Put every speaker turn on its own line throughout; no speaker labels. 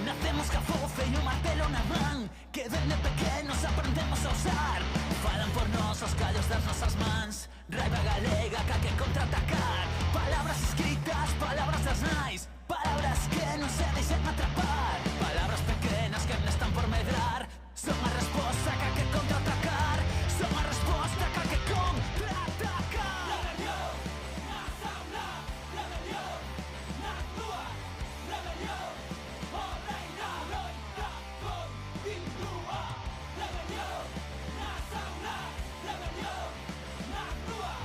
Nacemos ca fofe e o martelo na man, que dende pequenos aprendemos a usar. Falan por nós os callos das nosas mans, raiva galega ca que contraatacar. Palabras escritas, palabras das nais, palabras que non se deixan atrapar. Palabras pequenas que me están por medrar, son a resposta ca que contraatacar. Son a resposta ca que contraatacar. Rebelión nas aulas, rebelión nas rúas, rebelión. O reina loita continúa. Rebelión nas aulas, rebelión nas rúas,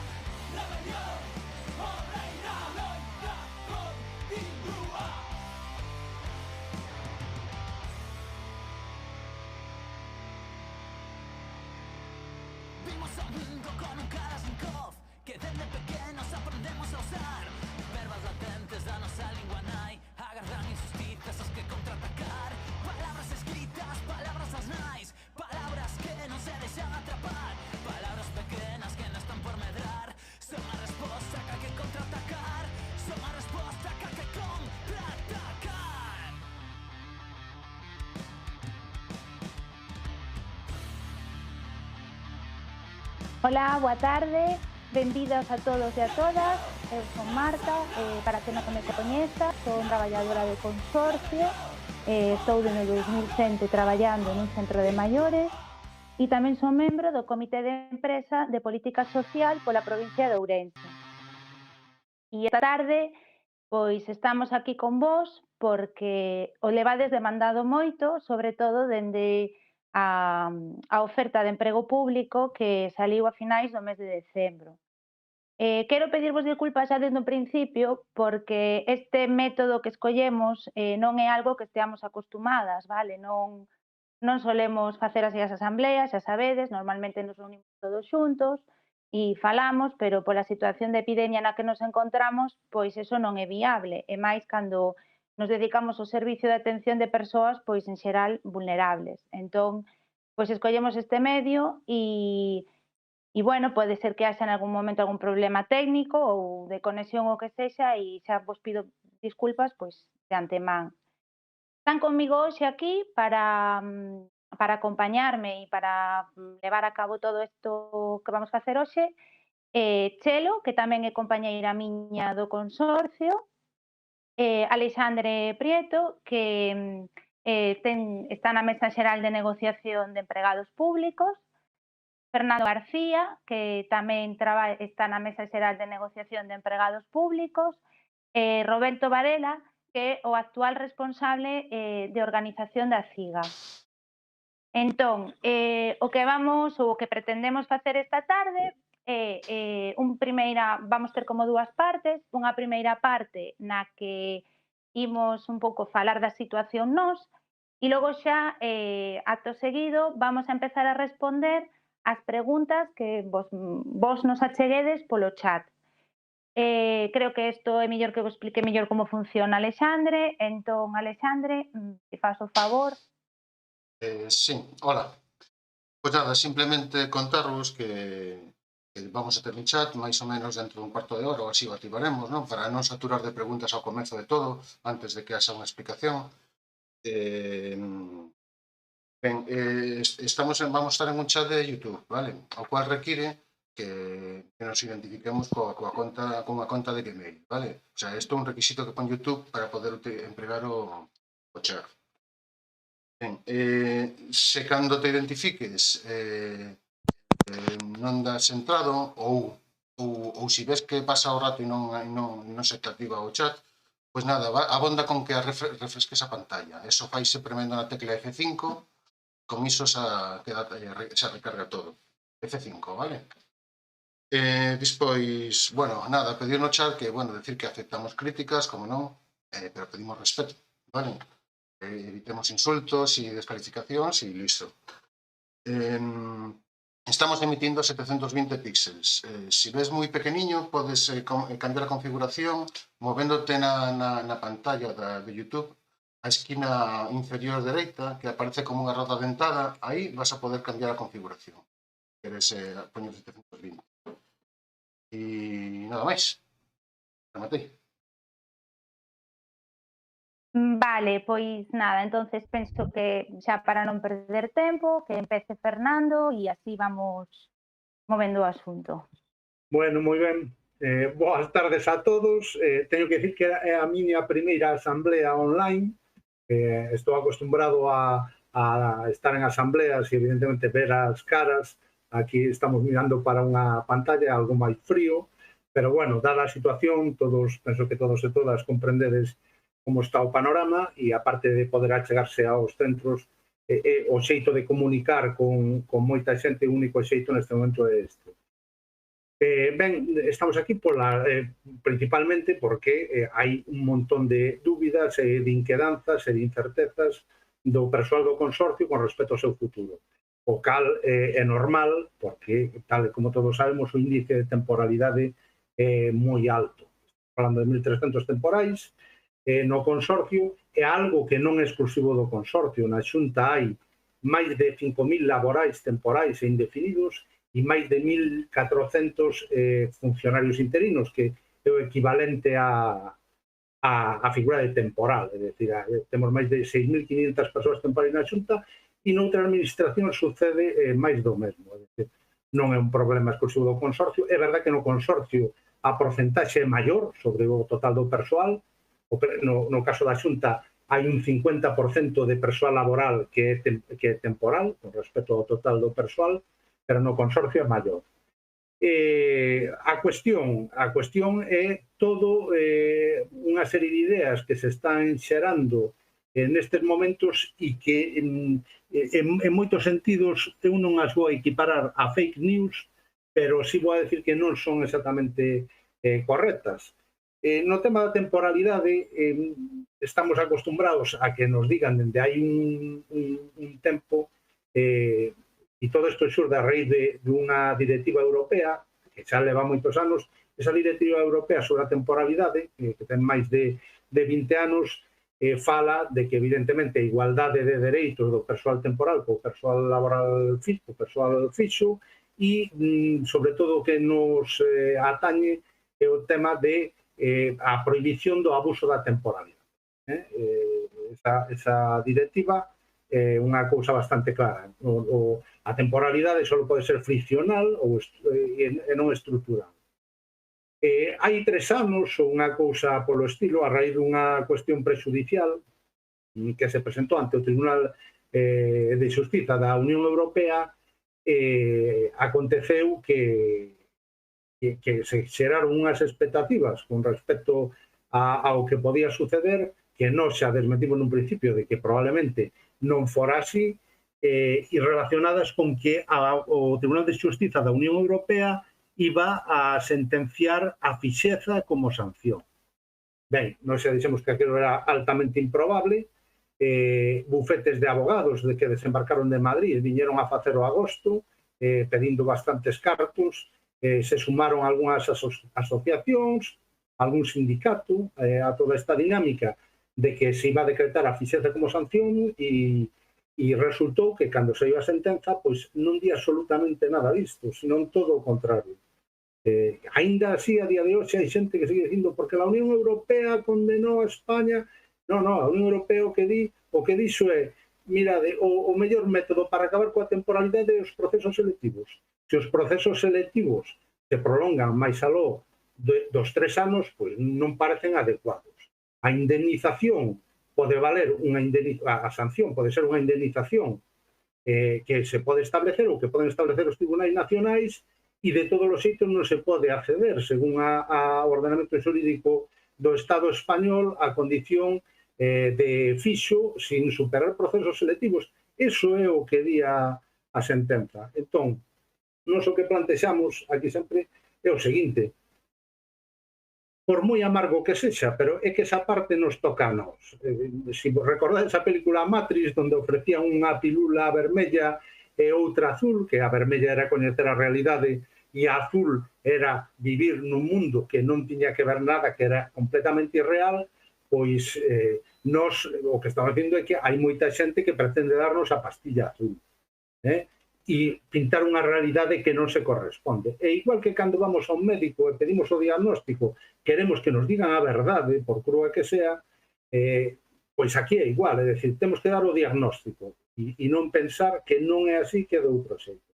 rebelión. O reina loita continúa. Vimos ao mundo con un Kalashnikov, que dende pequenos aprendemos a usar. Verbas latentes da nosa lingua nai, agarran injusticias as que contraatacar. Palabras escritas, palabras das nais, palabras que non se deixan atrapar. Palabras pequenas que non están por medrar, son a resposta ca que contraatacar. Son a resposta ca que contraatacar.
Ola, boa tarde, benvidas a todos e a todas. Eu son Marta, para que non me coñeza, son traballadora de consorcio, estou desde 2007 traballando nun centro de maiores e tamén son membro do Comité de Empresa de Política Social pola provincia de Ourense. E esta tarde, pois estamos aquí con vos porque o levades demandado moito, sobre todo dende a oferta de emprego público que saliu a finais do mes de decembro. Quero pedirvos disculpas xa desde o principio porque este método que escollemos non é algo que esteamos acostumadas, vale? Non solemos facer así as asambleas, xa sabedes, normalmente nos reunimos todos xuntos e falamos, pero pola situación de epidemia na que nos encontramos, pois eso non é viable, e máis cando nos dedicamos ao servicio de atención de persoas, pois en xeral vulnerables. Entón, pois escollemos este medio e bueno, pode ser que haxa en algún momento algún problema técnico ou de conexión ou que sexa e xa vos pido disculpas, pois de antemán. Están comigo hoxe aquí para acompañarme e para levar a cabo todo isto que vamos facer hoxe, Chelo, que tamén é compañeira miña do consorcio, Alexandre Prieto, que está na Mesa Xeral de Negociación de Empregados Públicos, Fernando García, que tamén está na Mesa Xeral de Negociación de Empregados Públicos, Roberto Varela, que é o actual responsable de organización da CIGA. Entón, o que pretendemos facer esta tarde vamos ter como dúas partes, unha primeira parte na que imos un pouco falar da situación nós e logo xa, acto seguido, vamos a empezar a responder as preguntas que vos nos acheguedes polo chat. Creo que isto é mellor que vos explique mellor como funciona Alexandre. Entón, Alexandre, se faz o favor.
Sí, hola. Pois nada, simplemente contarvos que vamos a ter un chat máis ou menos dentro dun cuarto de hora ou así o activaremos, non? Para non saturar de preguntas ao comezo de todo, antes de que haxa unha explicación. Vamos estar en un chat de YouTube, vale? O cual require que nos identifiquemos cunha conta de Gmail, vale? O sea, isto é un requisito que pon YouTube para poder empregar o chat. Ben, se cando te identifiques non das entrado ou se ves que pasa o rato e non se te activa o chat, pois nada, abonda con que refresques a pantalla. Eso faise premendo na tecla F5, con iso xa recarga todo. F5, vale? Despois, bueno, nada, pedir no chat que, bueno, decir que aceptamos críticas, como non, pero pedimos respeto, vale? Evitemos insultos e descalificacións e listo. Estamos emitindo 720 píxeles. Se ves moi pequeniño, podes cambiar a configuración movéndote na pantalla de YouTube a esquina inferior dereita, que aparece como unha roda dentada, aí vas a poder cambiar a configuración. queres poñer 720. E nada máis. Rematei.
Vale, pois nada, entonces penso que xa para non perder tempo, que empece Fernando e así vamos movendo o asunto.
Bueno, moi ben. Boas tardes a todos. Teño que dicir que é a miña primeira asamblea online. Estou acostumbrado a estar en asambleas e evidentemente ver as caras. Aquí estamos mirando para unha pantalla algo máis frío, pero bueno, dada a situación, penso que todos e todas comprendedes como está o panorama e aparte de poder achegarse aos centros, o xeito de comunicar con moita xente, o único xeito neste momento é este. Ben, estamos aquí principalmente porque hai un montón de dúbidas e de inquedanzas e de incertezas do persoal do consorcio con respecto ao seu futuro. O cal é normal porque, tal como todos sabemos, o índice de temporalidade é moi alto. Falando de 1.300 temporais, no consorcio é algo que non é exclusivo do consorcio. Na Xunta hai máis de 5.000 laborais temporais e indefinidos e máis de 1.400 funcionarios interinos, que é o equivalente a figura de temporal. É dicir, temos máis de 6.500 persoas temporais na Xunta e noutra administración sucede máis do mesmo. É dicir, non é un problema exclusivo do consorcio. É verdade que no consorcio a porcentaxe é maior sobre o total do persoal. No caso da Xunta hai un 50% de persoal laboral que é temporal con respecto ao total do persoal, pero no consorcio é maior. A cuestión é todo unha serie de ideas que se están xerando nestes momentos e que en moitos sentidos eu non as vou equiparar a fake news, pero sí vou a decir que non son exactamente correctas. No tema da temporalidade estamos acostumbrados a que nos digan dende hai un tempo e todo isto xurde a raíz dunha directiva europea que xa leva moitos anos. Esa directiva europea sobre a temporalidade, que ten máis de 20 anos, fala de que evidentemente a igualdade de dereitos do persoal temporal co persoal laboral fixo, persoal fixo, e sobre todo o que nos atañe é o tema de a prohibición do abuso da temporalidade. Esa directiva é unha cousa bastante clara. A temporalidade só pode ser friccional e non estrutural. Hai 3 anos, ou unha cousa polo estilo, a raíz dunha cuestión prexudicial que se presentou ante o Tribunal de Xustiza da Unión Europea, aconteceu que se xeraron unhas expectativas con respecto ao que podía suceder, que nós xa desmentimos nun principio de que probablemente non fora así, e relacionadas con que o Tribunal de Xustiza da Unión Europea iba a sentenciar a fixeza como sanción. Ben, nós xa dixemos que aquilo era altamente improbable. Bufetes de abogados de que desembarcaron de Madrid viñeron a facer o agosto pedindo bastantes cartos. Se sumaron algunhas asociacións, algún sindicato a toda esta dinámica de que se iba a decretar a fixeza como sanción e resultou que cando se iba a sentenza pois non di absolutamente nada disto, senón todo o contrario. Ainda así, a día de hoxe, hai xente que sigue dicindo porque a Unión Europea condenou a España. Non, a Unión Europea o que dixo é mirade, o mellor método para acabar coa temporalidade é os procesos selectivos. Se os procesos selectivos se prolongan máis aló dos 3 anos, pois non parecen adecuados. A indemnización pode valer a sanción pode ser unha indemnización que se pode establecer ou que poden establecer os tribunais nacionais e de todos os xeitos non se pode acceder, según o ordenamento xurídico do Estado español, a condición de fixo sin superar procesos selectivos. Iso é o que di a sentenza. Entón, nós o que plantexamos aquí sempre é o seguinte: por moi amargo que sexa, pero é que esa parte nos toca a nós. Se recordades a película Matrix, onde ofrecían unha pilula vermella e outra azul, que a vermella era coñecer a realidade e a azul era vivir nun mundo que non tiña que ver nada, que era completamente irreal, pois nós o que estamos dicindo é que hai moita xente que pretende darnos a pastilla azul. e pintar unha realidade que non se corresponde. E igual que cando vamos a un médico e pedimos o diagnóstico, queremos que nos digan a verdade, por crúa que sea, pois aquí é igual, é dicir, temos que dar o diagnóstico e non pensar que non é así, que é de outro xeito.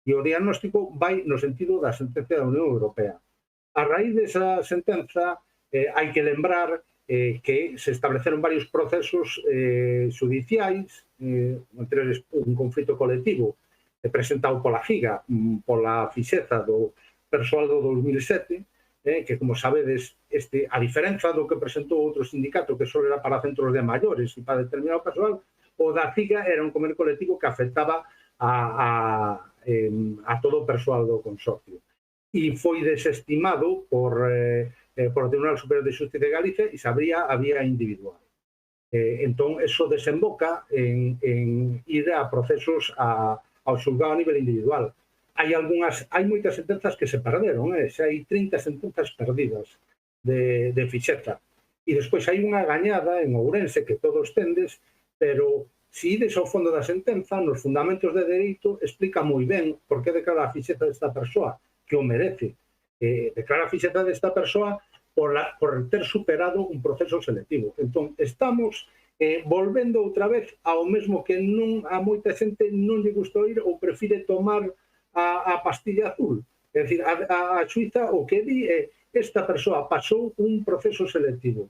E o diagnóstico vai no sentido da sentencia da Unión Europea. A raíz desa sentenza, hai que lembrar que se estableceron varios procesos judiciais, entre eles un conflito colectivo presentado pola FIGA, pola fixeza do persoal do 2007, que, como sabedes, a diferenza do que presentou outro sindicato, que só era para centros de maiores e para determinado persoal, o da FIGA era un convenio colectivo que afectaba a todo o persoal do consorcio. E foi desestimado por o Tribunal Superior de Xustiza de Galicia e se abría a vía individual. Entón, eso desemboca en ir a procesos ao xulgado a nivel individual. Hai moitas sentenzas que se perderon, xa hai 30 sentenzas perdidas de fixeza. E despois hai unha gañada en Ourense que todos tendes, pero se ides ao fondo da sentenza, nos fundamentos de dereito, explica moi ben por que declara a fixeza desta persoa, que o merece. Declara a fixeza desta persoa por ter superado un proceso selectivo. Entón, estamos volvendo outra vez ao mesmo que a moita xente non lle gusta oír ou prefire tomar a pastilla azul. É dicir, a xuíza o que di é esta persoa pasou un proceso selectivo.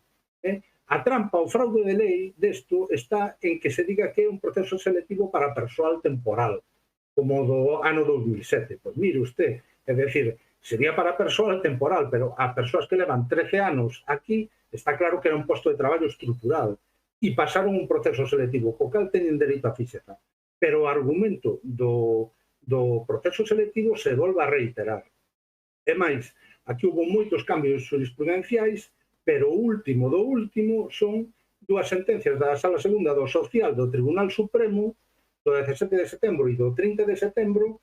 A trampa, o fraude de lei desto está en que se diga que é un proceso selectivo para persoal temporal, como do ano 2007. Pois mire usted, é dicir, sería para persoal temporal, pero a persoas que levan 13 anos aquí, está claro que era un posto de traballo estrutural e pasaron un proceso selectivo, co cal teñen dereito a fixeza. Pero o argumento do proceso selectivo se volve a reiterar. E máis, aquí houve moitos cambios jurisprudenciais, pero o último do último son dúas sentencias da Sala Segunda do Social do Tribunal Supremo do 17 de setembro e do 30 de setembro,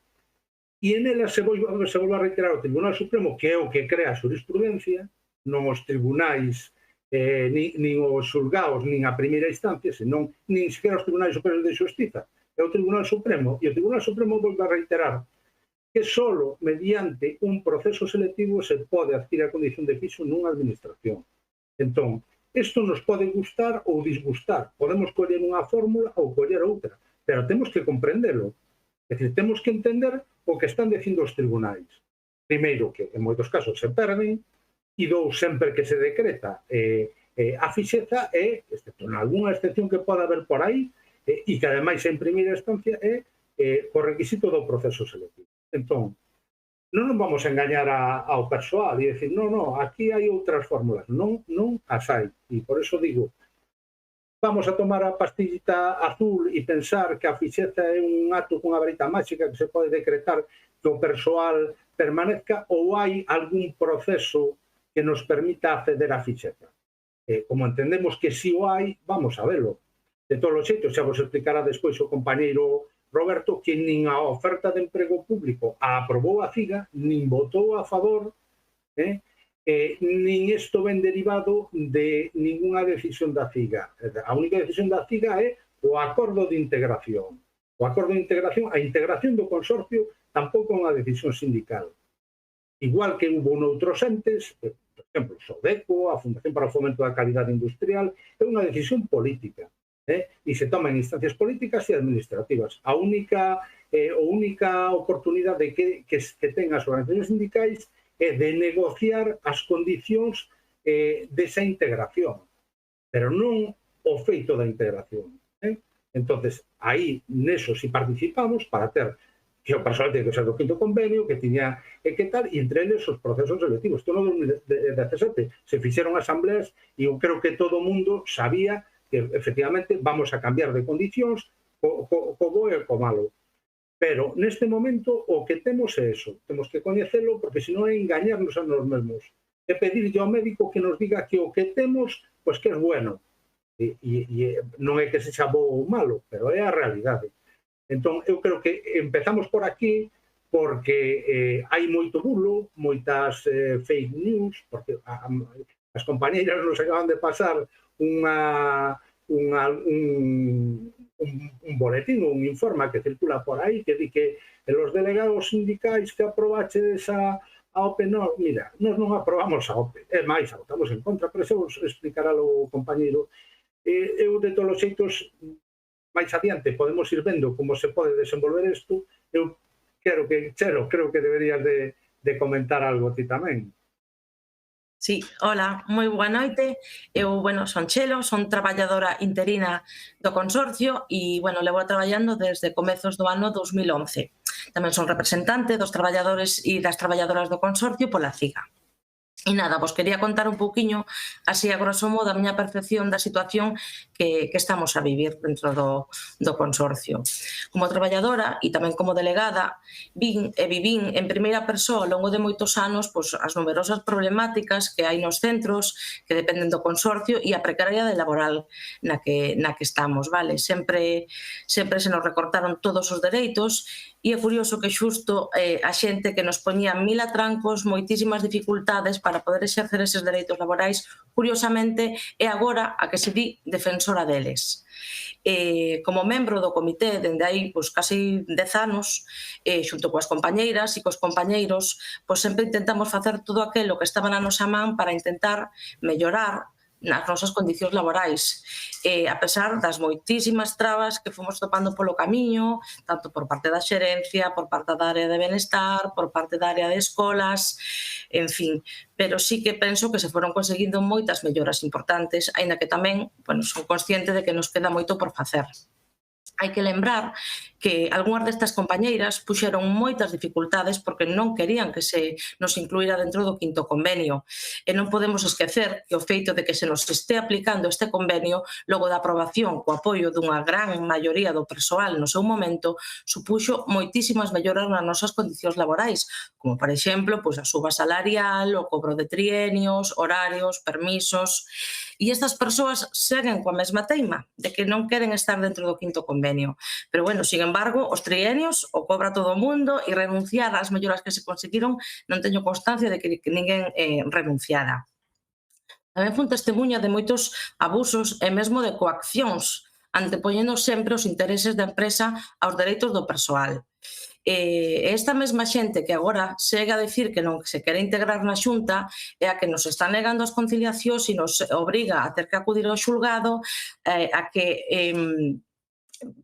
e en elas se volve a reiterar o Tribunal Supremo, que é o que crea a jurisprudencia, non os tribunais, nin os xulgados, nin a primeira instancia, senón nin sequera os tribunais superiores de xustiza, é o Tribunal Supremo, e o Tribunal Supremo volve a reiterar que só mediante un proceso selectivo se pode adquirir a condición de fixo nunha administración. Entón, isto nos pode gustar ou disgustar, podemos coller unha fórmula ou coller outra, pero temos que comprendelo. É dicir, temos que entender o que están dicindo os tribunais. Primeiro, que en moitos casos se perden, e dous, sempre que se decreta a fixeza excepto en algunha excepción que pode haber por aí, e que ademais en primeira instancia é o requisito do proceso selectivo. Entón, non nos vamos a engañar ao persoal e dicir, non, aquí hai outras fórmulas. Non as hai. E por eso digo, vamos a tomar a pastillita azul e pensar que a fixeza é un acto cunha varita máxica que se pode decretar que o persoal permanezca, ou hai algún proceso que nos permita acceder á fixeza. Como entendemos que si o hai, vamos a velo. De todos os xeitos, xa vos explicará despois o compañeiro Roberto, que nin a oferta de emprego público a aprobou a FIGA, nin votou a favor, nin isto ven derivado de ninguna decisión da FIGA. A única decisión da FIGA é o acordo de integración. O acordo de integración, a integración do consorcio tampouco é unha decisión sindical. Igual que hubo noutros entes, por exemplo, Sodeco, a Fundación para o Fomento da Calidade Industrial, é unha decisión política. E se toma en instancias políticas e administrativas. A única oportunidade que ten as organizacións sindicais é de negociar as condicións desa integración, pero non o feito da integración. Entonces, aí, neso, si participamos para ter que o persoal ten que ser do quinto convenio, que tiña que tal, e entre eles os procesos selectivos. Isto no 2017 se fixeron asambleas e eu creo que todo o mundo sabía que efectivamente vamos a cambiar de condicións co bo e co malo. Pero neste momento o que temos é eso, temos que coñecelo porque senón é engañarnos a nos mesmos. É pedirlle ao médico que nos diga que o que temos, pois que é bueno. E non é que sexa bo ou malo, pero é a realidade. Entón, eu creo que empezamos por aquí porque hai moito bulo, moitas fake news, porque as compañeiras nos acaban de pasar un un boletín, un informe que circula por aí que di que los delegados sindicais que aprobachedes a OPE, no, mira, nós non aprobamos a OPE, é máis, a votamos en contra, pero xa vos explicará o compañeiro. Eu, de todos os xeitos, máis adiante podemos ir vendo como se pode desenvolver isto. Eu quero que, Chelo, creo que deberías de comentar algo ti tamén.
Sí, hola, moi boa noite. Eu, son Chelo, son traballadora interina do consorcio e, levo traballando desde comezos do ano 2011. Tamén son representante dos traballadores e das traballadoras do consorcio pola CIGA. E nada, vos quería contar un pouquiño, así a grosso modo, a miña percepción da situación que estamos a vivir dentro do consorcio. Como traballadora e tamén como delegada, vivín en primeira persoa ao longo de moitos anos as numerosas problemáticas que hai nos centros que dependen do consorcio e a precariedade laboral na que estamos, vale? Sempre se nos recortaron todos os dereitos e é curioso que xusto a xente que nos poñía mil atrancos, moitísimas dificultades para poder exercer eses dereitos laborais, curiosamente é agora a que se di defensora deles. Como membro do comité dende aí casi 10 anos, xunto coas compañeiras e cos compañeiros, sempre intentamos facer todo aquilo que estaba na nosa man para intentar mellorar nas nosas condicións laborais, a pesar das moitísimas trabas que fomos topando polo camiño, tanto por parte da xerencia, por parte da área de benestar, por parte da área de escolas, en fin, pero sí que penso que se foron conseguindo moitas melloras importantes, aínda que tamén son consciente de que nos queda moito por facer. Hai que lembrar que algunhas destas compañeiras puxeron moitas dificultades porque non querían que se nos incluíra dentro do quinto convenio. E non podemos esquecer que o feito de que se nos este aplicando este convenio logo da aprobación co apoio dunha gran maioría do persoal no seu momento supuxo moitísimas melloras nas nosas condicións laborais, como por exemplo a suba salarial, o cobro de trienios, horarios, permisos. E estas persoas seguen coa mesma teima de que non queren estar dentro do quinto convenio. Pero, sin embargo, os trienios o cobra todo o mundo e renunciar ás melloras que se conseguiron non teño constancia de que ninguén renunciara. Tamén fun testemunha de moitos abusos e mesmo de coaccións, antepoñendo sempre os intereses da empresa aos dereitos do persoal. Esta mesma xente que agora segue a dicir que non se quere integrar na xunta é a que nos está negando as conciliacións e nos obriga a ter que acudir ao xulgado, a que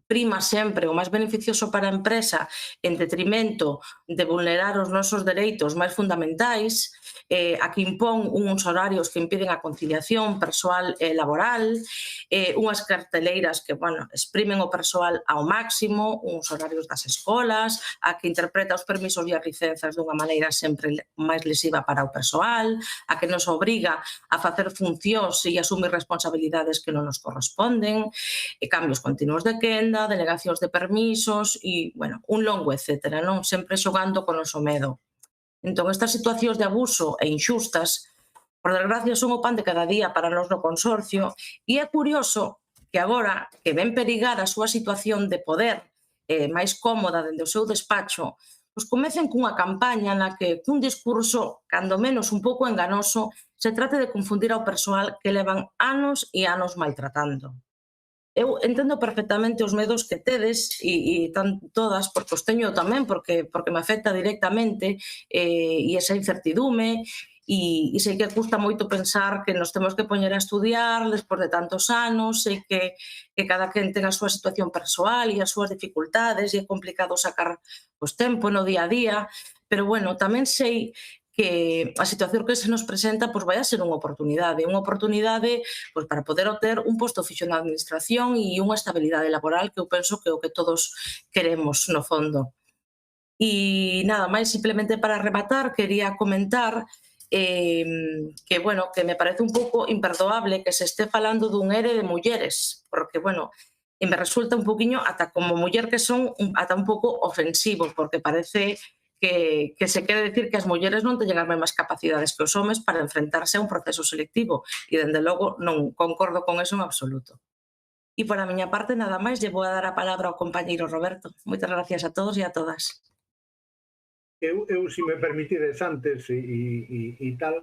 prima sempre o máis beneficioso para a empresa en detrimento de vulnerar os nosos dereitos máis fundamentais, a que impón uns horarios que impiden a conciliación persoal e laboral, unhas carteleiras que, exprimen o persoal ao máximo, uns horarios das escolas, a que interpreta os permisos e as licenzas dunha maneira sempre máis lesiva para o persoal, a que nos obriga a facer funcións e asumir responsabilidades que non nos corresponden, cambios continuos de quenda, delegacións de permisos e, un longo etcétera, non? Sempre xogando con o noso medo. Entón, estas situacións de abuso e inxustas, por desgracia, son o pan de cada día para nós no consorcio e é curioso que agora que ven perigar a súa situación de poder máis cómoda dende o seu despacho, comecen cunha campaña na que cun discurso, cando menos un pouco enganoso, se trate de confundir ao persoal que levan anos e anos maltratando. Eu entendo perfectamente os medos que tedes e todas, porque os teño tamén, porque me afecta directamente e esa incertidume e sei que custa moito pensar que nos temos que poñer a estudiar despois de tantos anos, sei que cada quen ten a súa situación persoal e as súas dificultades e é complicado sacar tempo no día a día, pero tamén sei que a situación que se nos presenta vai a ser unha oportunidade para poder obter un posto fixo na administración e unha estabilidade laboral que eu penso que é o que todos queremos no fondo. E nada máis, simplemente para rematar, quería comentar que me parece un pouco imperdoable que se este falando dun ERE de mulleres, porque, me resulta un poquinho, ata como muller que son, ata un pouco ofensivo, porque parece que se quere decir que as mulleres non teñen as mesmas capacidades que os homes para enfrentarse a un proceso selectivo e, dende logo, non concordo con eso en absoluto. E, por a miña parte, nada máis, lle vou a dar a palabra ao compañeiro Roberto. Moitas gracias a todos e a todas.
Eu, se me permitides antes e tal,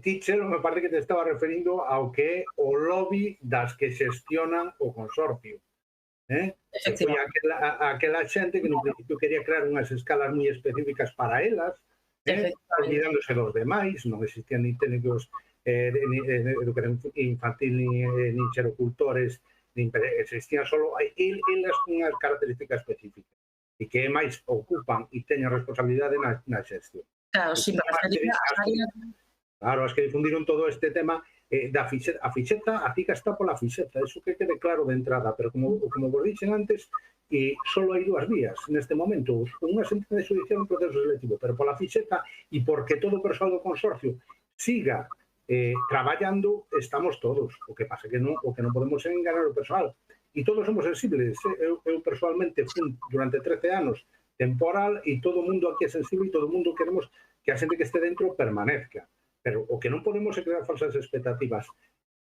ti, Chelo, me parece que te estaba referindo ao que é o lobby das que xestionan o consorcio. Foi aquela xente que no principio quería crear unhas escalas moi específicas para elas, olvidándose dos demais, non existían ni técnicos de educación infantil, ni xerocultores, existían solo elas cunhas características específicas e que máis ocupan e teñen responsabilidade na xestión.
Claro, sí,
claro, as que difundiron todo este tema da fixeta, a fica está pola fixeta, eso que quede claro de entrada, pero como vos dixen antes, só hai dúas vías neste momento, unha sentencia judicial e un proceso selectivo, pero pola fixeta e porque todo o persoal do consorcio siga traballando, estamos todos. O que pasa que non podemos enganar o persoal. E todos somos sensibles. Eu personalmente fui durante 13 anos temporal e todo o mundo aquí é sensible e todo o mundo queremos que a xente que este dentro permanezca. Pero o que non podemos é crear falsas expectativas.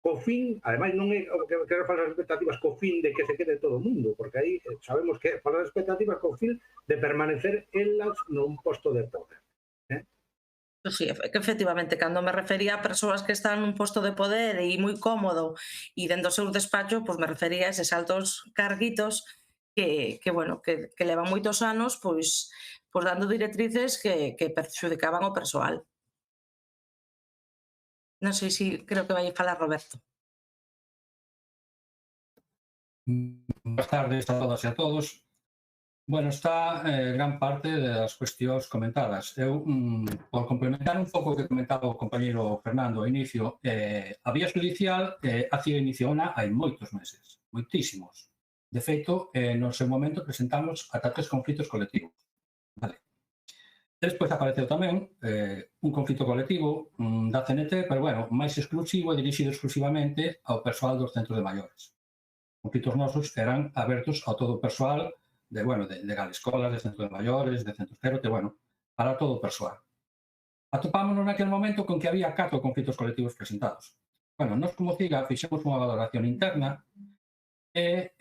Co fin, ademais non é crear falsas expectativas co fin de que se quede todo o mundo, porque aí sabemos que falsas expectativas co fin de permanecer elas nun posto de poder.
Sí, que efectivamente, cando me refería a persoas que están nun posto de poder e moi cómodo e dentro do seu despacho, pois me refería a eses altos carguitos que levan moitos anos pois dando directrices que perxudicaban o persoal. Non sei se creo que vai falar Roberto.
Boas tardes a todas e a todos. Bueno, está gran parte das cuestións comentadas. Eu, por complementar un pouco o que comentaba o compañeiro Fernando ao inicio, a vía judicial a CIE iniciona hai moitos meses, moitísimos. De feito, no seu momento presentamos ata 3 conflitos colectivos. Vale. Despois apareceu tamén un conflito colectivo da CNT, pero, bueno, máis exclusivo e dirixido exclusivamente ao persoal dos centros de maiores. Os conflitos nosos eran abertos a todo o persoal de escolas, de centros de maiores, de centros cerote, para todo o persoal. Atopámonos naquele momento con que había 4 conflitos colectivos presentados. Nós como CIGA fixemos unha valoración interna e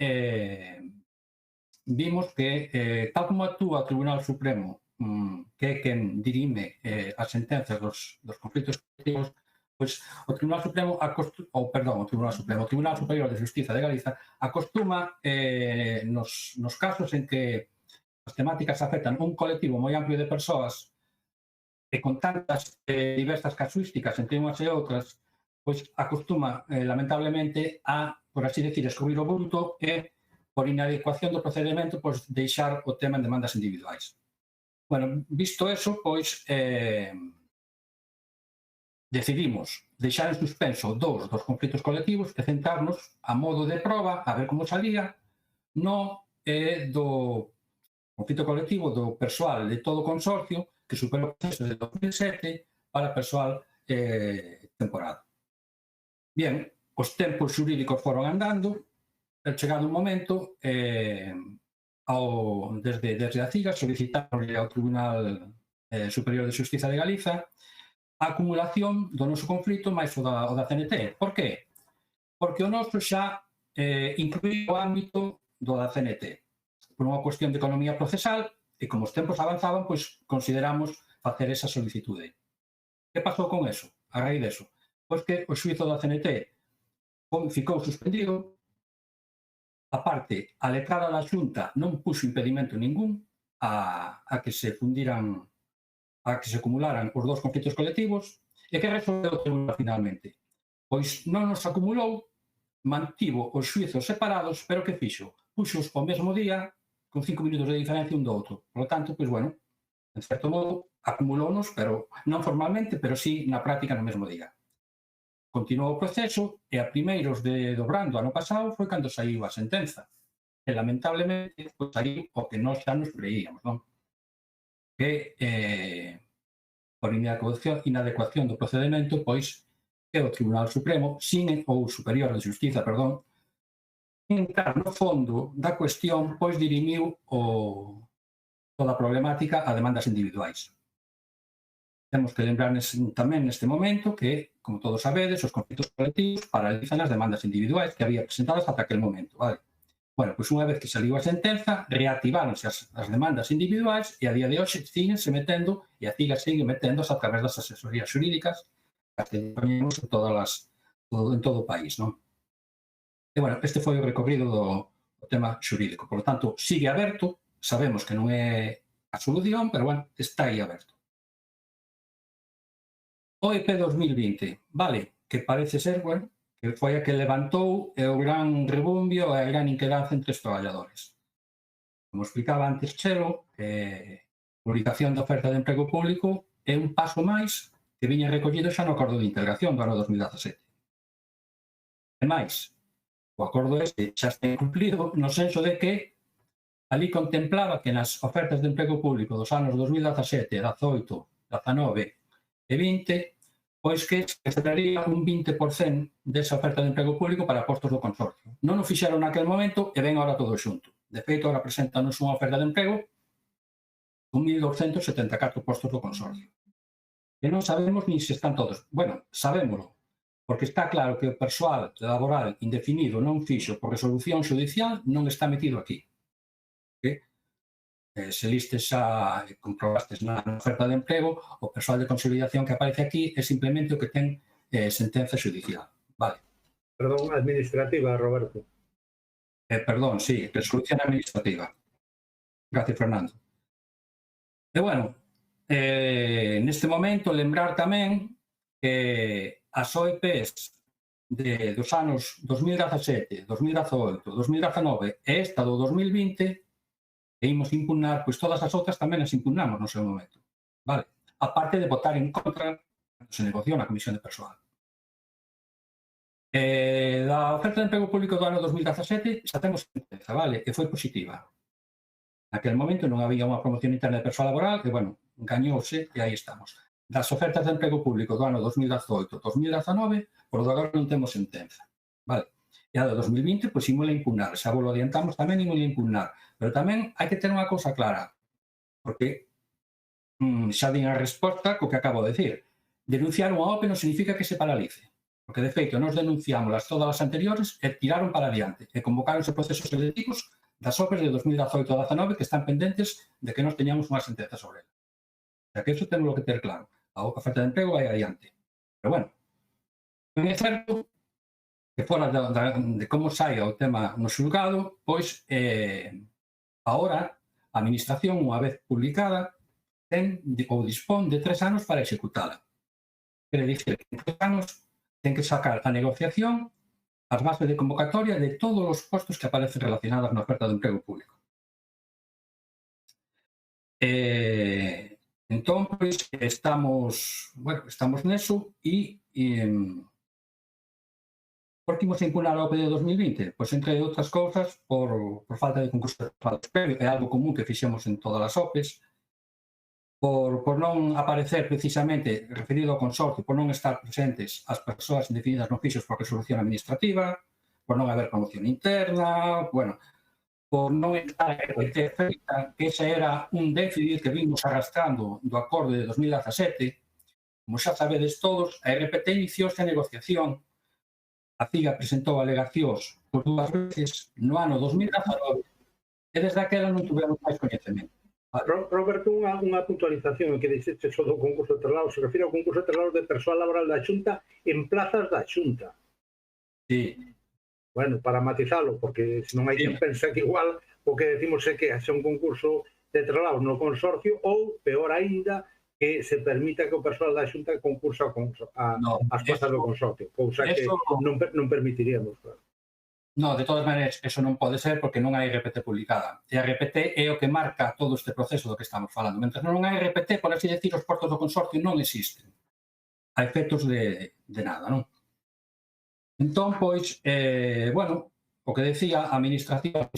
vimos que, tal como actúa o Tribunal Supremo, que é quen dirime as sentenzas dos conflitos colectivos, pois o Tribunal Superior de Xustiza de Galiza acostuma nos casos en que as temáticas afectan un colectivo moi amplio de persoas e con tantas diversas casuísticas entre unhas e outras, pois acostuma lamentablemente a, por así decir, escobrir o bulto e por inadecuación do procedimento, pois deixar o tema en demandas individuais. Visto eso, pois decidimos deixar en suspenso 2 dos conflitos colectivos e centrarnos a modo de proba, a ver como salía, no do conflito colectivo do persoal de todo o consorcio que superou o proceso de 2007 para persoal temporado. Bien, os tempos xurídicos foron andando, chegado un momento, desde a CIGA solicitaron ao Tribunal Superior de Xustiza de Galiza a acumulación do noso conflito máis o da CNT. Por qué? Porque o noso xa incluía o ámbito do da CNT por unha cuestión de economía procesal e como os tempos avanzaban, pois consideramos facer esa solicitude. Que pasou con eso? A raíz deso? Pois que o xuízo da CNT ficou suspendido, a parte, a letrada da Xunta non puxo impedimento ningún a que se fundiran, a que se acumularan os 2 conflitos colectivos. E que resolveu o tribunal finalmente? Pois non nos acumulou, mantivo os xuizos separados, pero que fixo? Puxos o mesmo día, con 5 minutos de diferencia un do outro. Por lo tanto, pois, en certo modo, acumulónos, pero non formalmente, pero sí na práctica no mesmo día. Continuou o proceso e a primeiros de dobrando ano pasado foi cando saiu a sentenza. E, lamentablemente, pois saiu o que nós xa nos creíamos, non? Que, por inadecuación do procedimento, pois, que o Tribunal Supremo, ou Superior de Xustiza, perdón, sin entrar no fondo da cuestión, pois dirimiu toda a problemática a demandas individuais. Temos que lembrar tamén neste momento que, como todos sabedes, os conflitos colectivos paralizan as demandas individuais que había presentadas ata aquel momento, vale? Pois unha vez que saliu a sentenza, reactiváronse as demandas individuais e a día de hoxe síguense metendo e a CIGA sigue meténdose a través das asesorías xurídicas que poñemos en todo o país, non? E, este foi o recorrido do o tema xurídico. Por lo tanto, sigue aberto, sabemos que non é a solución, pero, bueno, está aí aberto. OEP 2020, vale, que parece ser, bueno, que foi a que levantou o gran rebumbio e a gran inquedanza entre os traballadores. Como explicaba antes Chelo, publicación da oferta de emprego público é un paso máis que viña recollido xa no acordo de integración do ano 2017. E máis, o acordo este xa está incumplido no senso de que ali contemplaba que nas ofertas de emprego público dos anos 2017, 18, 19 e 20, pois que se daría un 20% desa oferta de emprego público para postos do consorcio. Non o fixeron naquel momento e ven ahora todo xunto. De feito, ahora preséntanos unha oferta de emprego con 1.274 postos do consorcio. E non sabemos nin se están todos. Bueno, sabémoslo, porque está claro que o persoal laboral indefinido non fixo por resolución judicial non está metido aquí. Se listes xa comprobastes na oferta de emprego, o persoal de consolidación que aparece aquí é simplemente o que ten sentenza judicial. Vale.
Perdón, administrativa, Roberto.
Perdón, sí, resolución administrativa. Gracias, Fernando. E, bueno, neste momento, lembrar tamén que as OEPs dos anos 2017, 2018, 2019 e esta do 2020 e imos impugnar, pois todas as outras tamén as impugnamos no seu momento. Vale? A parte de votar en contra cando se negociou na Comisión de Persoal. Da oferta de emprego público do ano 2017 xa temos sentenza, vale? E foi positiva. Naquele momento non había unha promoción interna de persoal laboral e, bueno, gañouse e aí estamos. Das ofertas de emprego público do ano 2018-2019, por do agora non temos sentenza. Vale? E a do 2020, pois imos a impugnar. Xa vos lo adiantamos, tamén imos a impugnar. Pero tamén hai que ter unha cousa clara, porque xa din a resposta co que acabo de decir. Denunciar unha OPE non significa que se paralice, porque de feito nos denunciámoslas todas as anteriores e tiraron para adiante, e convocaronse procesos selectivos das OPEs de 2018-2019 que están pendentes de que nos teñamos unha sentenza sobre ela. O sea que eso temos que ter claro. A oferta de emprego vai adiante. Pero bueno, non é certo que fora de como saia o tema no xulgado, pois agora, a Administración, unha vez publicada, ten ou dispón de 3 anos para executala. Quere dicir que en 3 anos ten que sacar a negociación as bases de convocatoria de todos os postos que aparecen relacionados na oferta de emprego público. Entón, pois, estamos neso e por que imos impugnar a OPE de 2020? Pois, entre outras cousas, por falta de concurso de traballos previo, é algo común que fixemos en todas as OPEs, por non aparecer precisamente referido ao consorcio, por non estar presentes as persoas indefinidas non fixos por resolución administrativa, por non haber promoción interna, bueno, por non estar feita, que ese era un déficit que vimos arrastrando do acordo de 2017. Como xa sabedes todos, a RPT iniciouse a negociación. A CIGA presentou alegacións por 2 veces no ano 2019 e desde aquela non tuvemos máis coñecemento.
Roberto, unha puntualización que dixeste só do concurso de traslados, se refire ao concurso de traslados de persoal laboral da Xunta en plazas da Xunta.
Sí.
Bueno, para matizalo, porque se non hai quen pensa que igual o que decimos é que haxe un concurso de traslados no consorcio ou, peor aínda, que se permita que o persoal da Xunta concursa as plazas do consorcio, cousa que non permitiríamos, claro.
No, de todas maneiras, eso non pode ser porque non hai RPT publicada. E a RPT é o que marca todo este proceso do que estamos falando. Mentre non hai RPT, por así decir, os portos do consorcio non existen. A efectos de nada, non? Entón, pois, bueno, o que decía, a Administración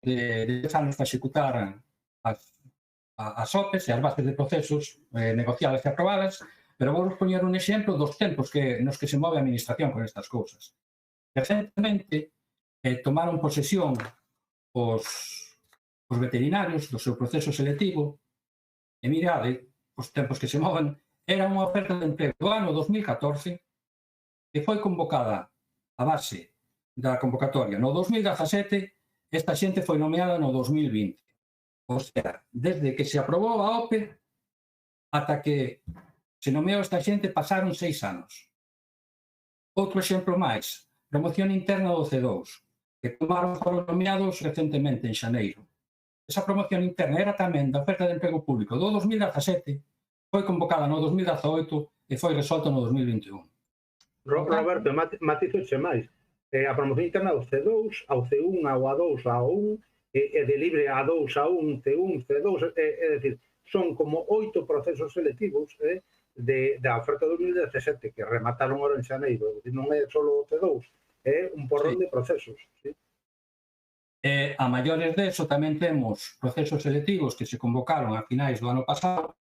de 10 anos para executar as OPEs e as bases de procesos negociadas e aprobadas, pero vou poñer un exemplo dos tempos nos que se move a Administración con estas cousas. Recentemente, tomaron posesión os veterinarios do seu proceso selectivo e mirade, os tempos que se moven, era unha oferta de emprego do ano 2014 que foi convocada a base da convocatoria no 2017, esta xente foi nomeada no 2020. O sea, desde que se aprobou a OPE ata que se nomeou esta xente pasaron 6 anos. Outro exemplo máis, promoción interna do C2. que foron nomeados recentemente en xaneiro. Esa promoción interna era tamén da oferta de emprego público do 2017, foi convocada no 2018 e foi resolta no 2021.
Roberto, matizoche máis. A promoción interna ao C2, ao C1, ao A2, ao A1, e de libre A2, A1, C1, C2, é dicir, son como 8 procesos selectivos da oferta 2017 que remataron ahora en xaneiro. Non é só o C2, é un porrón de procesos. Sí.
A maiores deso tamén temos procesos selectivos que se convocaron a finais do ano pasado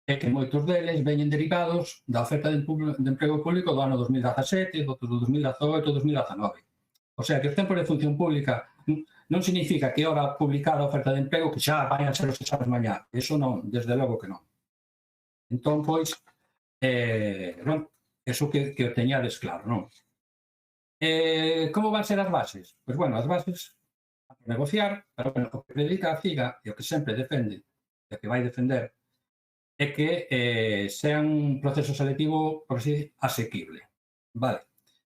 e que moitos deles veñen derivados da oferta de emprego público do ano 2017, do 2018, 2019. O sea, que os tempos de función pública non significa que hora publicada a oferta de emprego que xa vayan a ser os exames mañá. Eso non, desde logo que non. Entón, pois, eso que o teñades claro, non? Como van ser as bases? Pois, bueno, as bases negociar, pero bueno, o que predica a CIGA e o que sempre defende, e o que vai defender, é que sean un proceso selectivo, por así, asequible. Vale.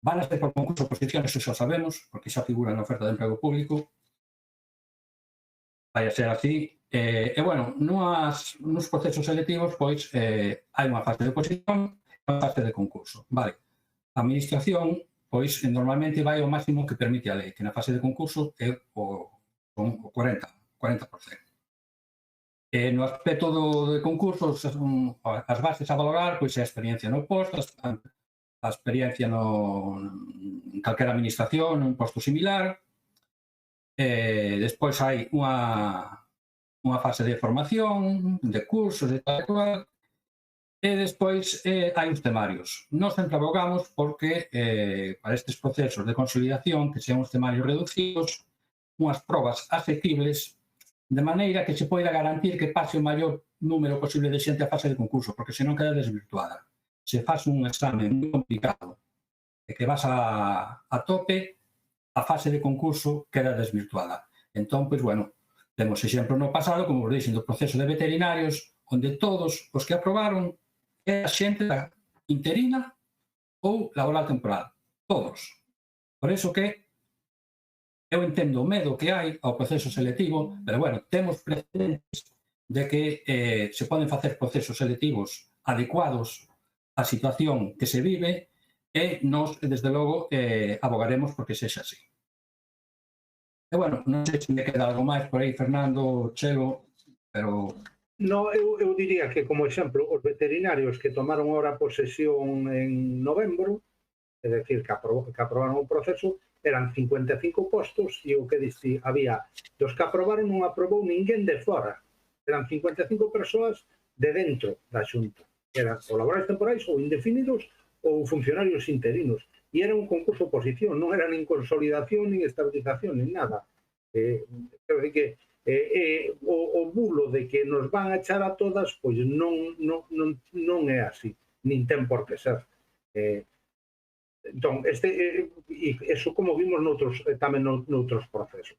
Van a ser por concurso de oposiciones, eso xa sabemos, porque xa figura na oferta de emprego público. Vai a ser así. E, bueno, nos procesos selectivos, pois, hai unha fase de oposición e unha fase de concurso. Vale. A administración, pois, normalmente vai ao máximo que permite a lei, que na fase de concurso é o 40%. No aspecto de concursos, as bases a valorar, pois, é a experiencia no posto, a experiencia en calquera administración, nun posto similar. Despois hai unha fase de formación, de cursos, de tal e cual. E despois hai os temarios. Nós sempre abogamos porque para estes procesos de consolidación que sean os temarios reducidos, unhas probas asequibles, de maneira que se poida garantir que pase o maior número posible de xente a fase de concurso, porque senón queda desvirtuada. Se faz un examen moi complicado e que vas a tope, a fase de concurso queda desvirtuada. Entón, pois, bueno, temos exemplo no pasado, como vos dixen, do proceso de veterinarios, onde todos os que aprobaron é a xente interina ou laboral temporal. Todos. Por iso que eu entendo o medo que hai ao proceso selectivo, pero, bueno, temos precedentes de que se poden facer procesos selectivos adecuados á situación que se vive e nós, desde logo, abogaremos porque sexa así. E, bueno, non sei se me queda algo máis por aí, Fernando, Chelo, pero...
No, eu diría que, como exemplo, os veterinarios que tomaron ahora posesión en novembro, é dicir, que aprobaron o proceso, eran 55 postos e o que dixi, había dos que aprobaron non aprobou ninguén de fora. Eran 55 persoas de dentro da Xunta. Eran colaboradores temporais ou indefinidos ou funcionarios interinos. E era un concurso de oposición, non era nin consolidación, nin estabilización, nin nada. Quero dicir que o bulo de que nos van a echar a todas, pois non é así, nin ten por que ser. Entón, eso como vimos tamén noutros procesos.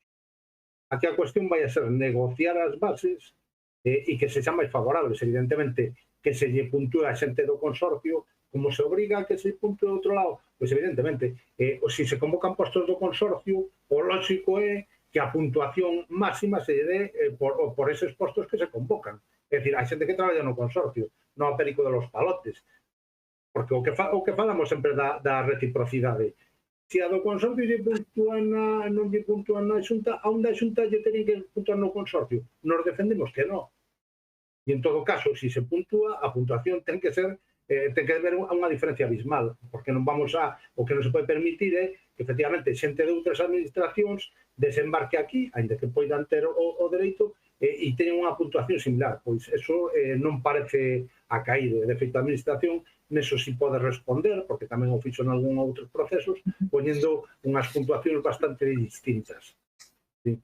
Aquí a cuestión vai a ser negociar as bases e que sexan máis favorables, evidentemente, que se lle puntúe a xente do consorcio, como se obriga a que se puntúe do outro lado, pois evidentemente, se se convocan postos do consorcio, o lógico é que a puntuación máxima se dé por eses postos que se convocan. É dicir, hai xente que traballa no consorcio, non a perico de los palotes. Porque o que falamos sempre da reciprocidade. Se a do consorcio non lle puntúan na Xunta, a onde a Xunta lle teria que puntuar no consorcio? Nos defendemos que non. E en todo caso, se se puntúa, a puntuación ten que ser ten que haber unha diferencia abismal, porque non vamos o que non se pode permitir é que efectivamente xente de outras administracións desembarque aquí, ainda que poidan ter o dereito, e teñen unha puntuación similar. Pois eso non parece a caído. De feito, a administración neso si pode responder, porque tamén o fixo en algún outros procesos, poñendo unhas puntuacións bastante distintas. Sí.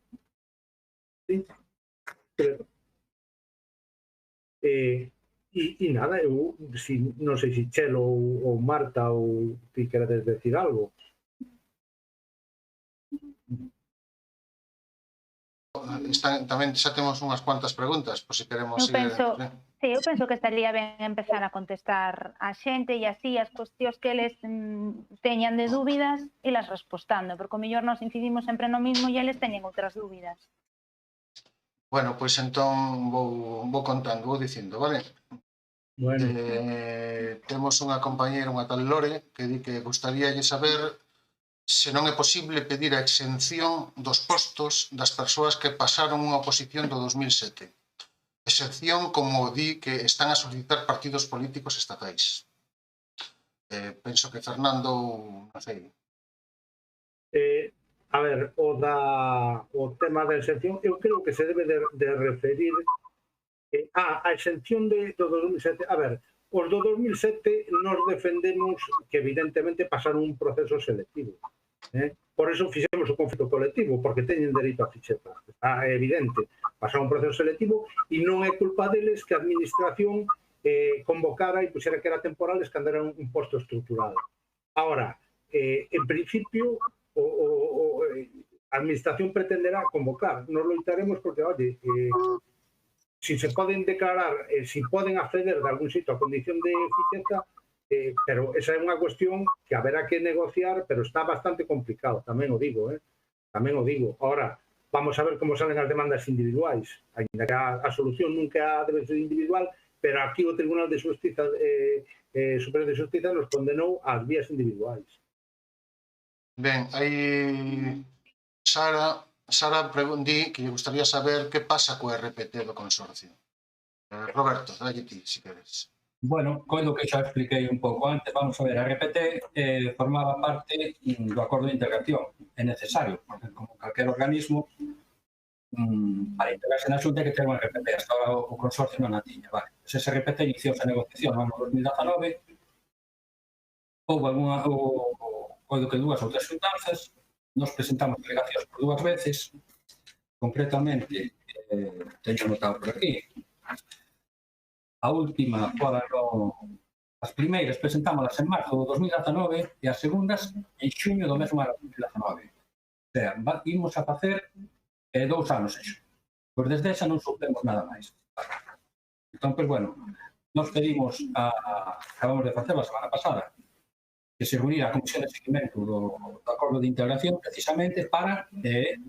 Sí. E nada, eu non sei se Chelo ou Marta ou ti queredes decir algo.
Tamén xa temos unhas cuantas preguntas, por se queremos ir...
Sí, eu penso que estaría ben empezar a contestar a xente e así as cuestións que eles teñan de dúbidas e las respostando, porque o mellor nos incidimos sempre no mismo e eles teñen outras dúbidas.
Bueno, pois entón vou contando, vou dicindo, vale?
Bueno,
Temos unha compañera, unha tal Lore, que di que gustaríalle saber se non é posible pedir a exención dos postos das persoas que pasaron unha oposición do 2007. Excepción, como di, que están a solicitar partidos políticos estatais. Penso que Fernando, non sei.
A ver, o tema da exención, eu creo que se debe de referir a exención do 2007. A ver, os do 2007 nos defendemos que evidentemente pasaron un proceso selectivo. Por eso fixemos o conflito colectivo, porque teñen dereito a ficheta. Está evidente. Pasaron un proceso selectivo e non é culpa deles que a administración convocara e puxera que era temporales cando era un posto estructural. Ahora, en principio, a administración pretenderá convocar. Nos loitaremos porque, oye, si se poden declarar, si poden acceder de algún sitio a condición de ficheta, pero esa é unha cuestión que haberá que negociar, pero está bastante complicado, tamén o digo, tamén o digo. Ahora, vamos a ver como salen as demandas individuais, ainda que a solución nunca debe ser individual, pero aquí o Tribunal de Xustiza Superior de Xustiza nos condenou ás vías individuais.
Ben, aí Sara di que lle gustaría saber que pasa co RPT do consorcio. Roberto, dalle ti, se queres.
Bueno, coido que xa expliquei un pouco antes, vamos a ver, a RPT formaba parte do acordo de integración, é necesario, porque como calquer organismo, para integrarse na Xunta hai que ter un RPT, hasta ahora o consorcio non a tiña, vale. Ese RPT iniciouse a negociación no ano 2019, houve algunha, coido que dúas ou tres xuntanzas, nos presentamos delegacións por dúas veces, concretamente, teño notado por aquí, a última as primeiras presentámolas en marzo do 2019 e as segundas en xuño do mesmo ano 2019. O sea, imos a facer 2 anos eso. Pois desde esa non suplemos nada máis. Entón, pois, bueno, nos pedimos, acabamos de facer a semana pasada, que se reunira a Comisión de Seguimento do Acordo de Integración precisamente para que